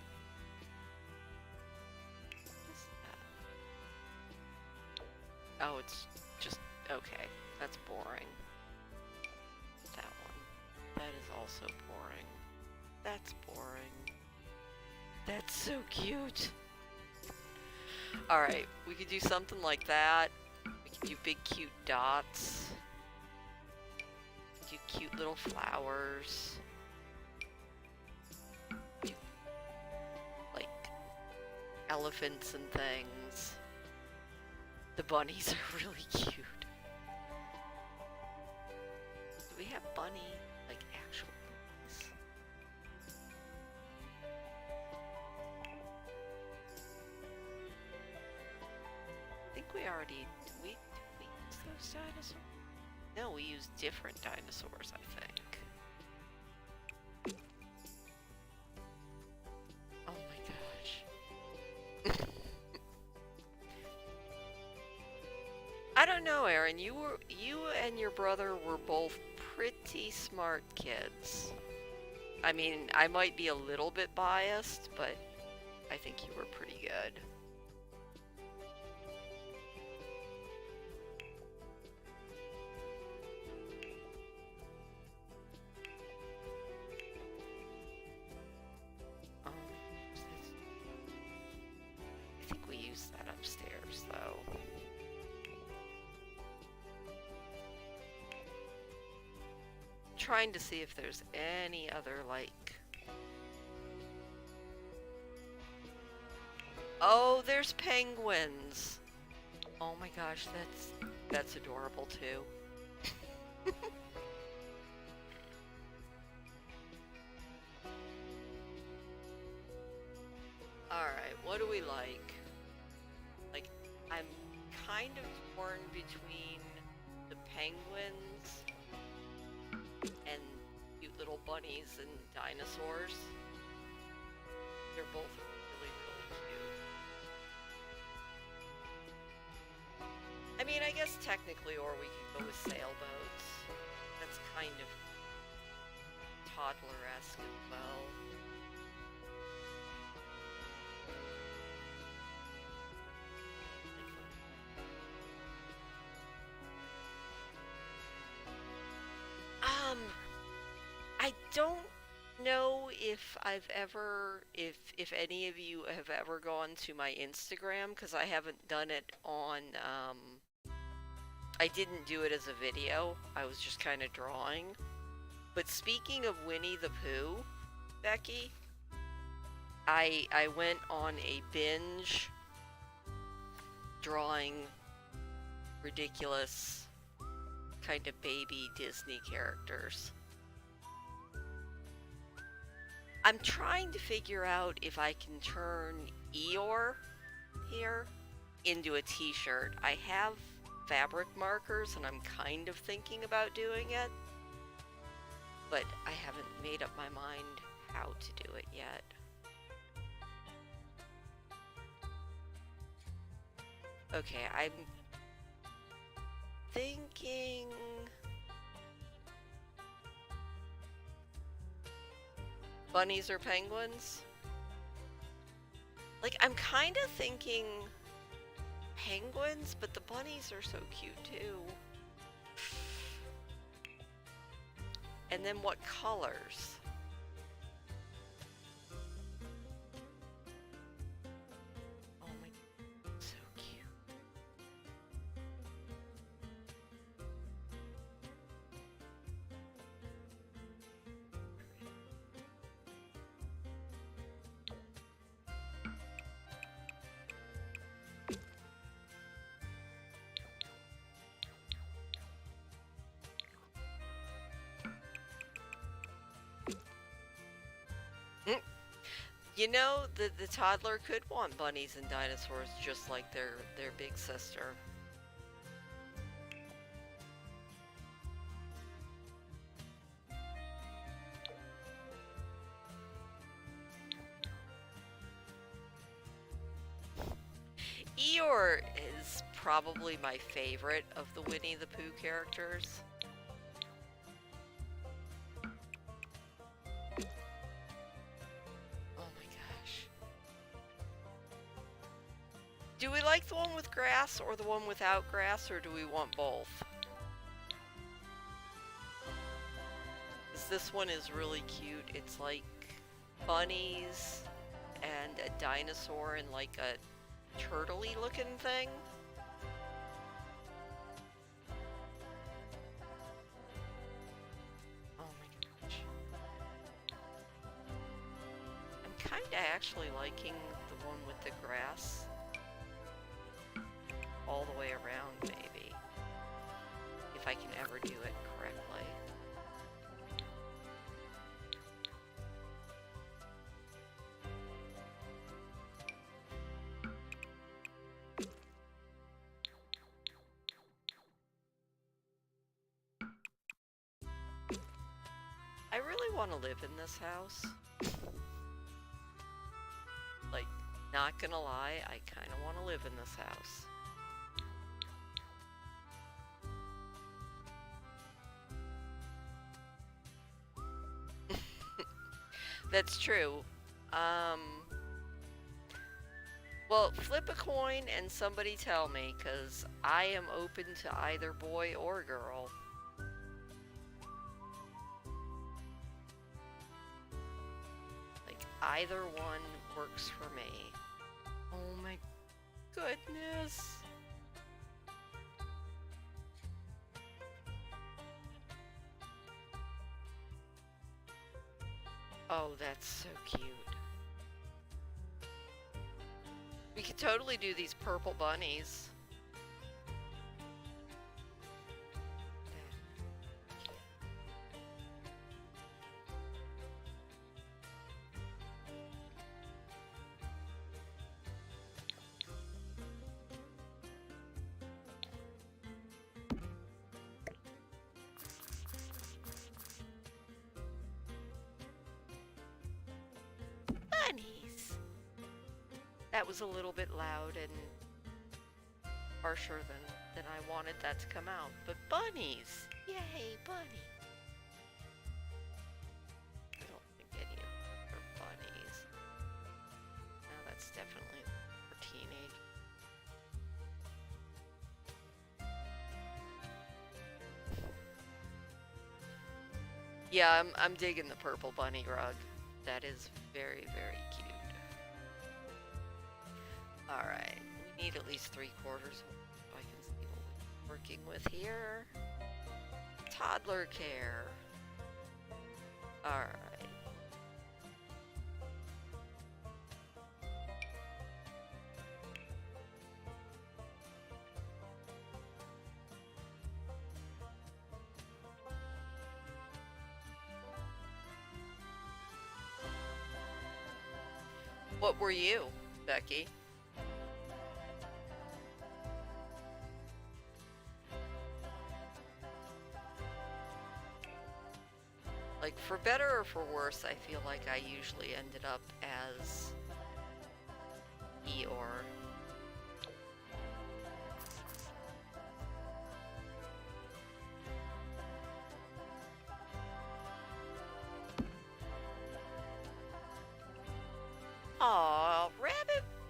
What's that? Oh, it's just, okay. That's boring. That one. That is also boring. That's boring. That's so cute. Alright, we could do something like that. We could do big cute dots. Do cute little flowers. Do, like, elephants and things. The bunnies are really cute. Do we have bunny, like, actual bunnies? I think we already, did we use those dinosaurs? No, we use different dinosaurs, I think. Oh my gosh. I don't know, Aaron. You and your brother were both pretty smart kids. I mean, I might be a little bit biased, but I think you were pretty good. use that upstairs, though. Trying to see if there's any other, like... Oh, there's penguins! Oh my gosh, that's adorable, too. Alright, what do we like? Like, I'm kind of torn between the penguins and cute little bunnies and dinosaurs. They're both really, really cute. I mean, I guess technically, or we could go with sailboats. That's kind of toddler-esque as well. I don't know if I've ever, if any of you have ever gone to my Instagram, because I haven't done it on, I didn't do it as a video, I was just kind of drawing. But speaking of Winnie the Pooh, Becky, I went on a binge drawing ridiculous kind of baby Disney characters. I'm trying to figure out if I can turn Eeyore here into a t-shirt. I have fabric markers and I'm kind of thinking about doing it, but I haven't made up my mind how to do it yet. Okay, I'm thinking... bunnies or penguins? Like, I'm kind of thinking penguins, but the bunnies are so cute too. And then what colors? Oh my, so cute. You know, the toddler could want bunnies and dinosaurs just like their big sister. Eeyore is probably my favorite of the Winnie the Pooh characters. Do we like the one with grass or the one without grass, or do we want both? 'Cause this one is really cute. It's like bunnies and a dinosaur and like a turtle-y looking thing. Oh my gosh. I'm kinda actually liking the one with the grass. All the way around, maybe. If I can ever do it correctly. I really want to live in this house. Like, not gonna lie, I kind of want to live in this house. That's true. Well, flip a coin and somebody tell me, because I am open to either boy or girl. Like, either one works for me. Oh my... goodness. Oh, that's so cute. We could totally do these purple bunnies. Bunnies! That was a little bit loud and harsher than I wanted that to come out. But bunnies! Yay, bunny! I don't think any of them are bunnies. No, that's definitely for teenage. Yeah, I'm digging the purple bunny rug. That is very, very cute. Alright, we need at least 3/4 so I can see what we're working with here. Toddler care. Alright. What were you, Becky? Like, for better or for worse, I feel like I usually ended up as Eeyore. Aw,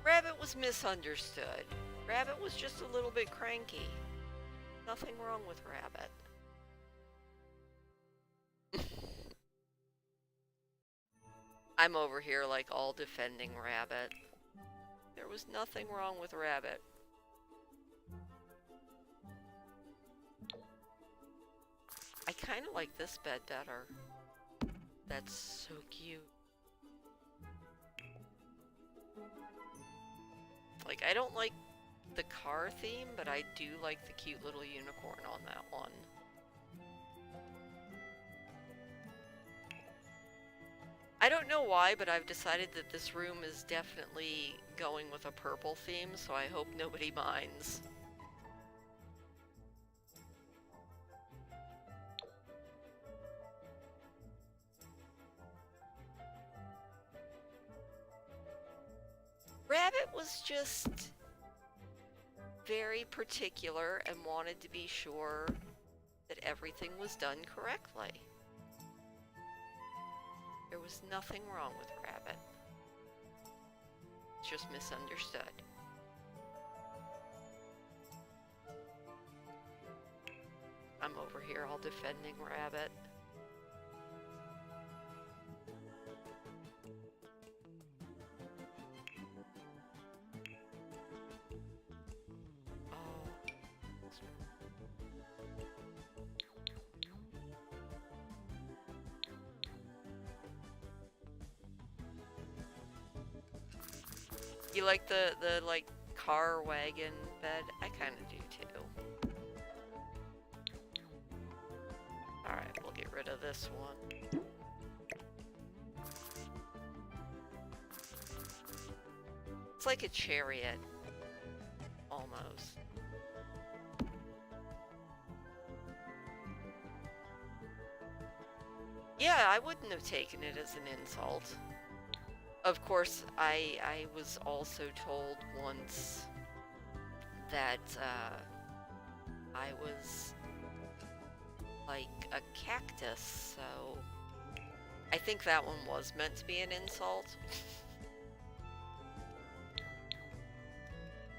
Rabbit was misunderstood. Rabbit was just a little bit cranky. Nothing wrong with Rabbit. I'm over here like all defending Rabbit. There was nothing wrong with Rabbit. I kind of like this bed better. That's so cute. Like, I don't like the car theme, but I do like the cute little unicorn on that one. I don't know why, but I've decided that this room is definitely going with a purple theme, so I hope nobody minds. Rabbit was just very particular and wanted to be sure that everything was done correctly. There was nothing wrong with Rabbit. It's just misunderstood. I'm over here all defending Rabbit. You like the like car wagon bed? I kind of do too. Alright, we'll get rid of this one. It's like a chariot. Almost. Yeah, I wouldn't have taken it as an insult. Of course, I was also told once that I was like a cactus, so I think that one was meant to be an insult.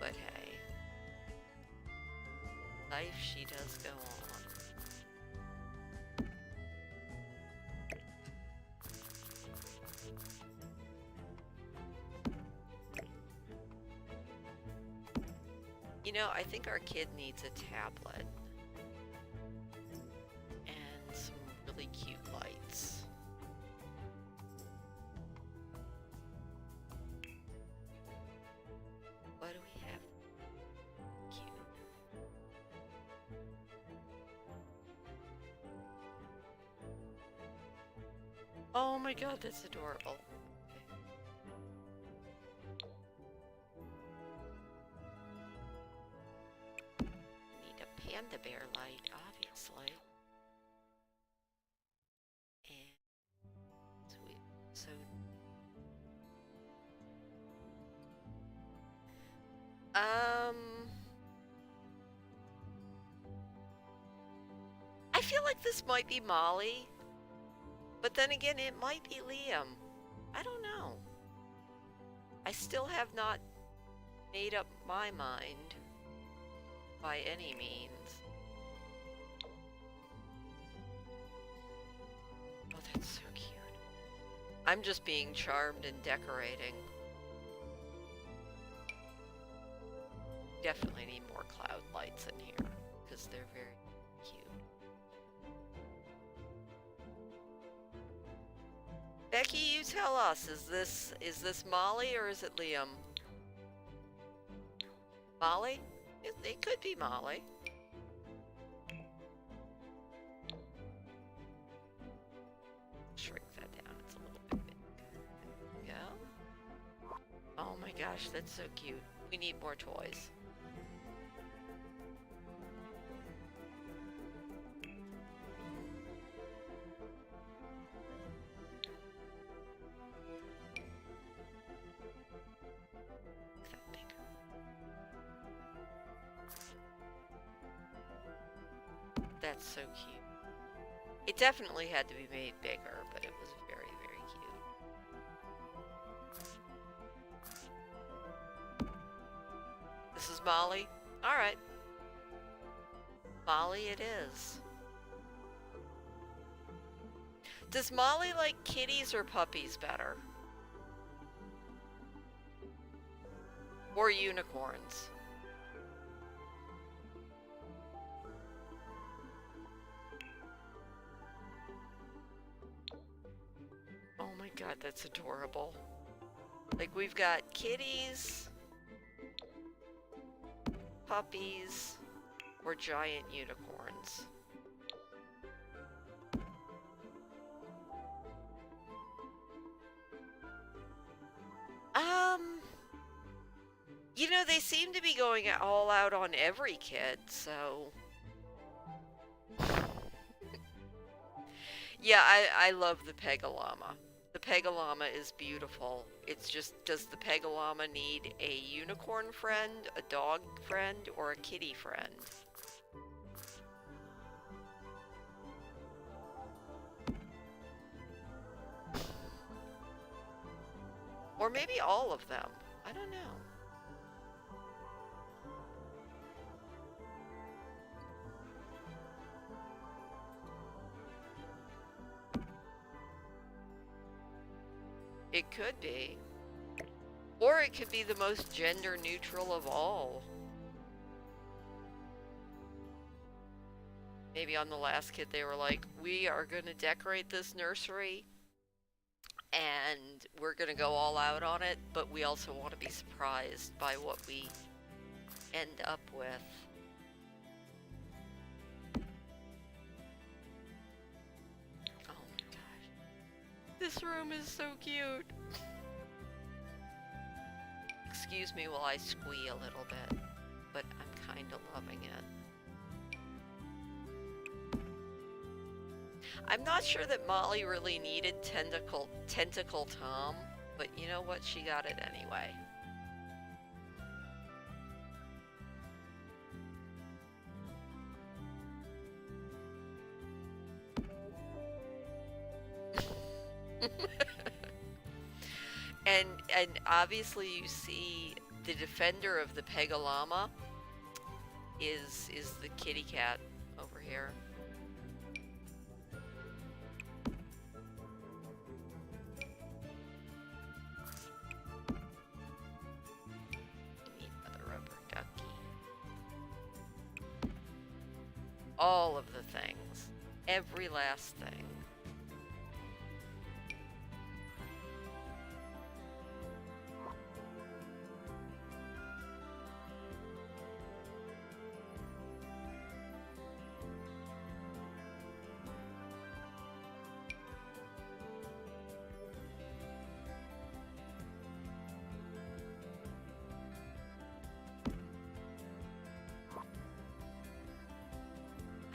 But hey, life she does go on. You know, I think our kid needs a tablet. And some really cute lights. What do we have? Cute. Oh my god, that's adorable. Need a panda bear light, obviously. And sweet. So I feel like this might be Molly, but then again, it might be Liam. I don't know. I still have not made up my mind by any means. Oh, that's so cute. I'm just being charmed and decorating. Definitely need more cloud lights in here because they're very cute. Becky, you tell us, is this Molly or is it Liam? Molly? It could be Molly. Shrink that down, it's a little bit big. There we go. Oh my gosh, that's so cute. We need more toys. That's so cute. It definitely had to be made bigger, but it was very, very cute. This is Molly? Alright. Molly it is. Does Molly like kitties or puppies better? Or unicorns? Oh my god, that's adorable. Like, we've got kitties, puppies, or giant unicorns. You know, they seem to be going all out on every kid, so... Yeah, I love the Pegalama. The Pegalama is beautiful. It's just, does the Pegalama need a unicorn friend, a dog friend, or a kitty friend? Or maybe all of them. I don't know. It could be. Or it could be the most gender neutral of all. Maybe on the last kid they were like, we are going to decorate this nursery and we're going to go all out on it, but we also want to be surprised by what we end up with. Oh my gosh. This room is so cute. Excuse me while I squee a little bit, but I'm kind of loving it. I'm not sure that Molly really needed Tentacle Tom, but you know what? She got it anyway. And obviously you see the defender of the Pegalama is the kitty cat over here. Need another rubber ducky. all of the things. Every last thing.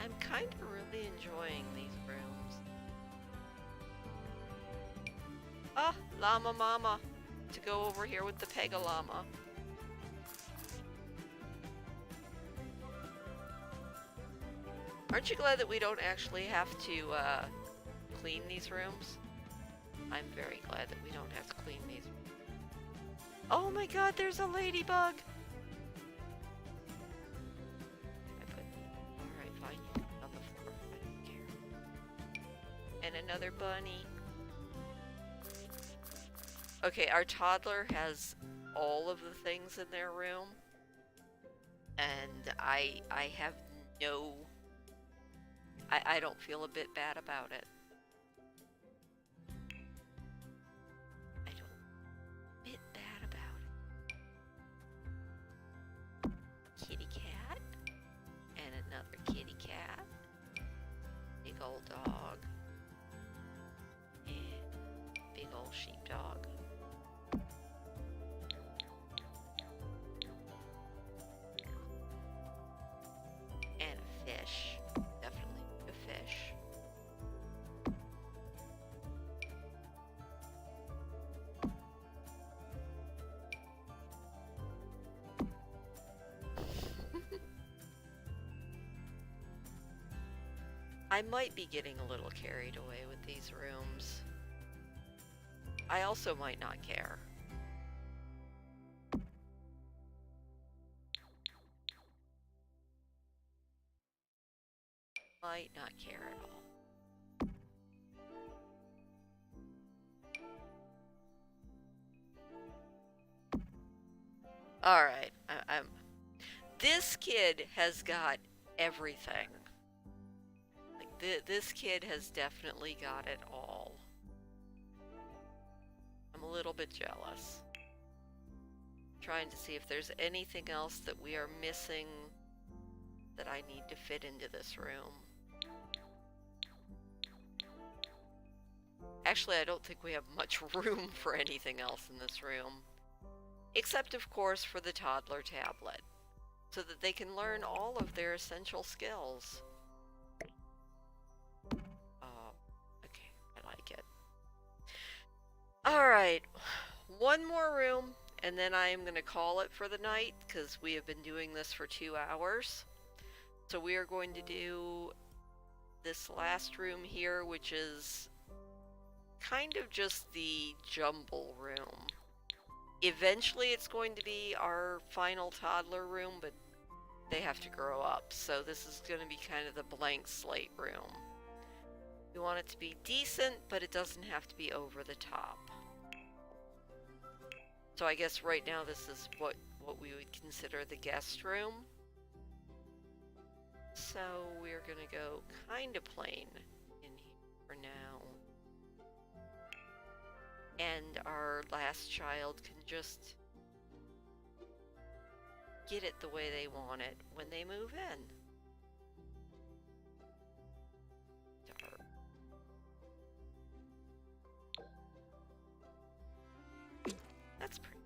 I'm kind of really enjoying these rooms. Ah, Llama Mama. To go over here with the Pega Llama. Aren't you glad that we don't actually have to clean these rooms? I'm very glad that we don't have to clean these. Oh my god, there's a ladybug! Alright, fine, you can put it on the floor. I don't care. And another bunny. Okay, our toddler has all of the things in their room. And I have no... I don't feel a bit bad about it. I don't bit bad about it. Kitty cat. And another kitty cat. Big old dog. And big old sheepdog. And a fish. Definitely a fish. I might be getting a little carried away with these rooms. I also might not care. Might not care at all. Alright, I'm... This kid has got everything. Like, this kid has definitely got it all. I'm a little bit jealous. Trying to see if there's anything else that we are missing that I need to fit into this room. Actually, I don't think we have much room for anything else in this room. Except, of course, for the toddler tablet. So that they can learn all of their essential skills. Okay, I like it. Alright, one more room, and then I am going to call it for the night, because we have been doing this for 2 hours. So we are going to do this last room here, which is kind of just the jumble room. Eventually it's going to be our final toddler room, but they have to grow up, so this is going to be kind of the blank slate room. We want it to be decent, but it doesn't have to be over the top. So I guess right now this is what we would consider the guest room. So we're gonna go kind of plain in here for now. And our last child can just get it the way they want it when they move in. Dark. That's pretty.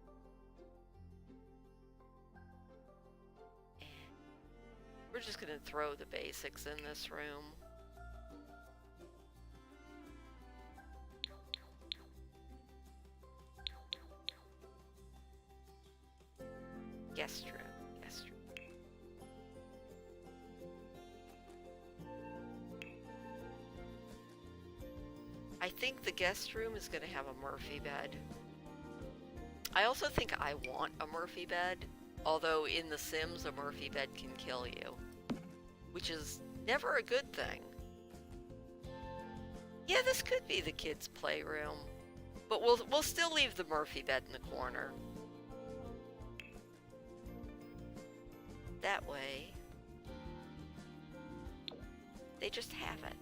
And we're just gonna throw the basics in this room. Guest room, guest room. I think the guest room is going to have a Murphy bed. I also think I want a Murphy bed, although in The Sims a Murphy bed can kill you, which is never a good thing. Yeah, this could be the kids' playroom, but we'll still leave the Murphy bed in the corner. That way, They just haven't.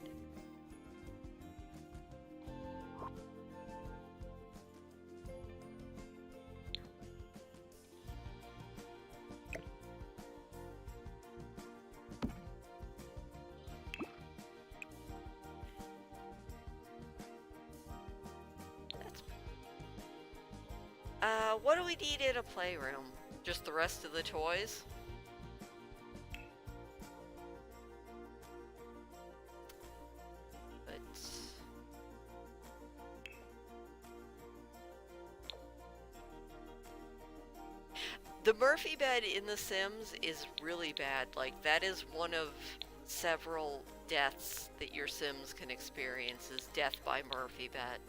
What do we need in a playroom? Just the rest of the toys? But... the Murphy bed in The Sims is really bad. Like, that is one of several deaths that your Sims can experience, is death by Murphy bed.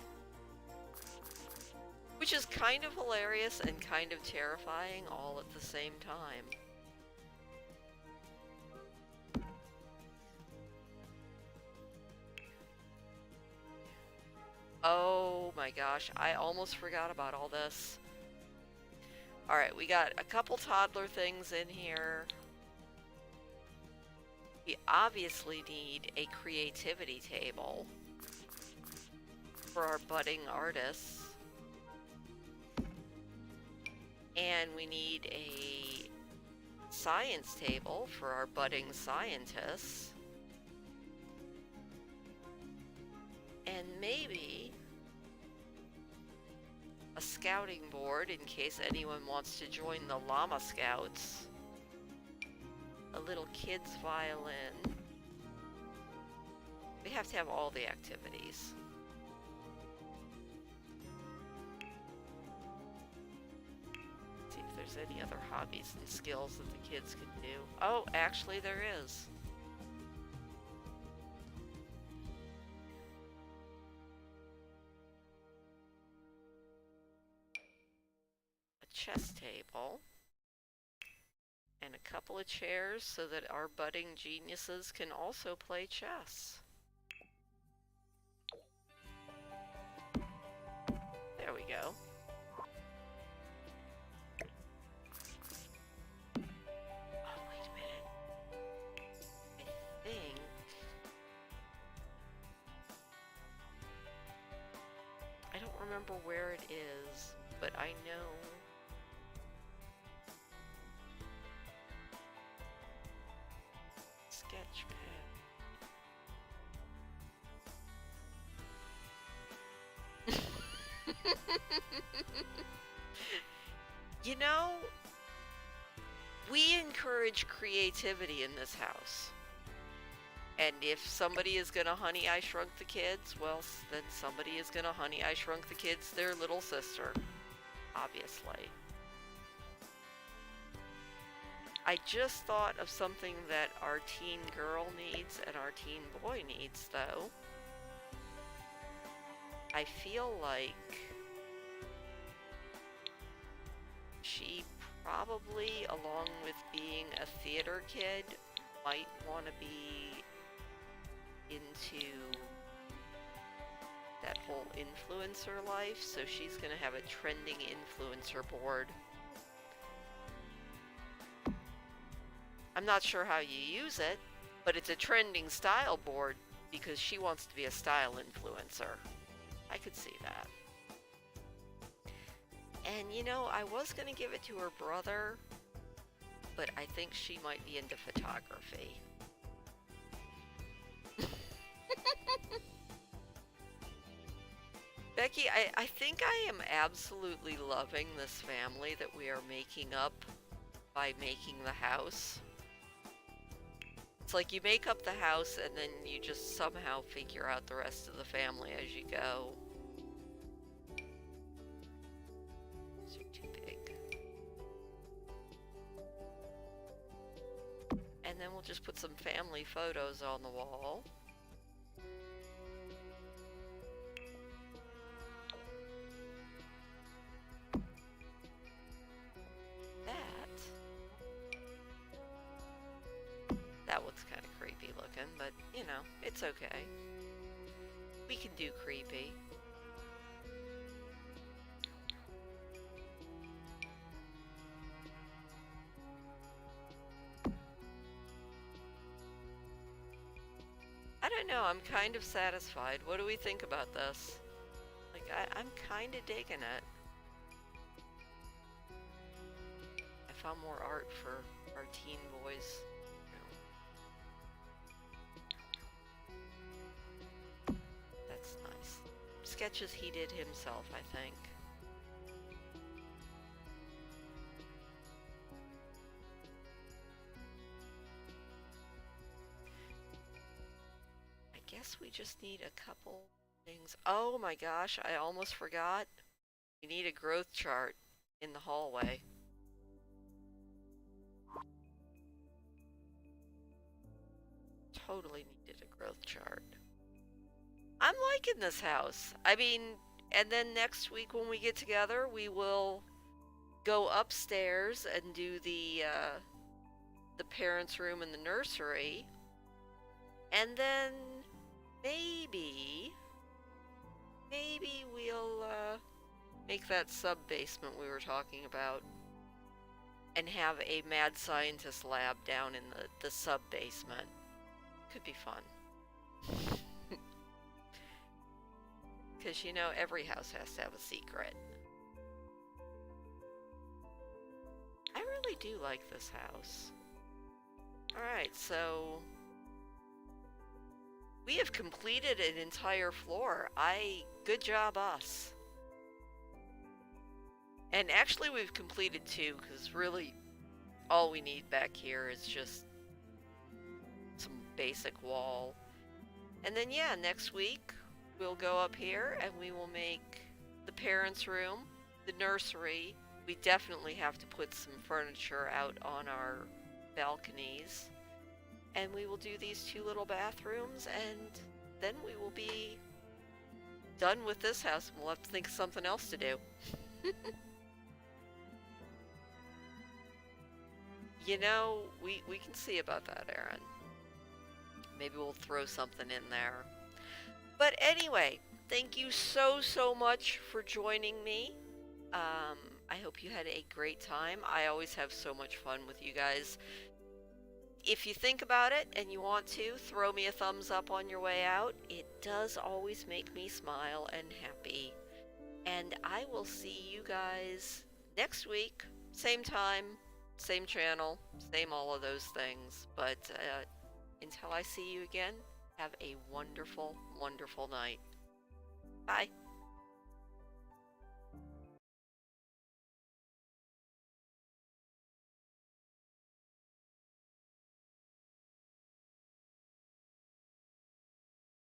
Which is kind of hilarious and kind of terrifying all at the same time. Oh my gosh, I almost forgot about all this. Alright, we got a couple toddler things in here. We obviously need a creativity table for our budding artists. And we need a science table for our budding scientists. And maybe a scouting board in case anyone wants to join the Llama Scouts. A little kid's violin. We have to have all the activities. There's any other hobbies and skills that the kids can do. Oh, actually there is. A chess table. And a couple of chairs so that our budding geniuses can also play chess. There we go. Remember where it is, but I know Sketchpad. You know, we encourage creativity in this house. And if somebody is gonna Honey, I Shrunk the Kids, well, then somebody is gonna Honey, I Shrunk the Kids, their little sister. Obviously. I just thought of something that our teen girl needs and our teen boy needs, though. I feel like she probably, along with being a theater kid, might want to be into that whole influencer life, so she's gonna have a trending influencer board. I'm not sure how you use it, but it's a trending style board because she wants to be a style influencer. I could see that. And you know, I was gonna give it to her brother, but I think she might be into photography. Becky, I think I am absolutely loving this family that we are making up by making the house. It's like you make up the house and then you just somehow figure out the rest of the family as you go. These are too big. And then we'll just put some family photos on the wall. That looks kind of creepy looking, but you know, it's okay. We can do creepy. don't know, I'm kind of satisfied. What do we think about this? Like, I'm kind of digging it. I found more art for our teen boys. You know. That's nice. Sketches he did himself, I think. I guess we just need a couple things. Oh my gosh, I almost forgot. We need a growth chart in the hallway. Totally needed a growth chart. I'm liking this house. I mean, and then next week when we get together, we will go upstairs and do the parents' room and the nursery. And then maybe we'll make that sub-basement we were talking about and have a mad scientist lab down in the sub-basement. Could be fun. Because, you know, every house has to have a secret. I really do like this house. Alright, so we have completed an entire floor. Good job, us. And actually we've completed two, because really all we need back here is just some basic wall. And then yeah, next week we'll go up here and we will make the parents' room, the nursery. We definitely have to put some furniture out on our balconies. And we will do these two little bathrooms, and then we will be done with this house and we'll have to think of something else to do. You know, we can see about that, Aaron. Maybe we'll throw something in there. But anyway, thank you so much for joining me. I hope you had a great time. I always have so much fun with you guys. If you think about it and you want to, throw me a thumbs up on your way out. It does always make me smile and happy. And I will see you guys next week. Same time, same channel, same all of those things. But until I see you again, have a wonderful, wonderful night. Bye.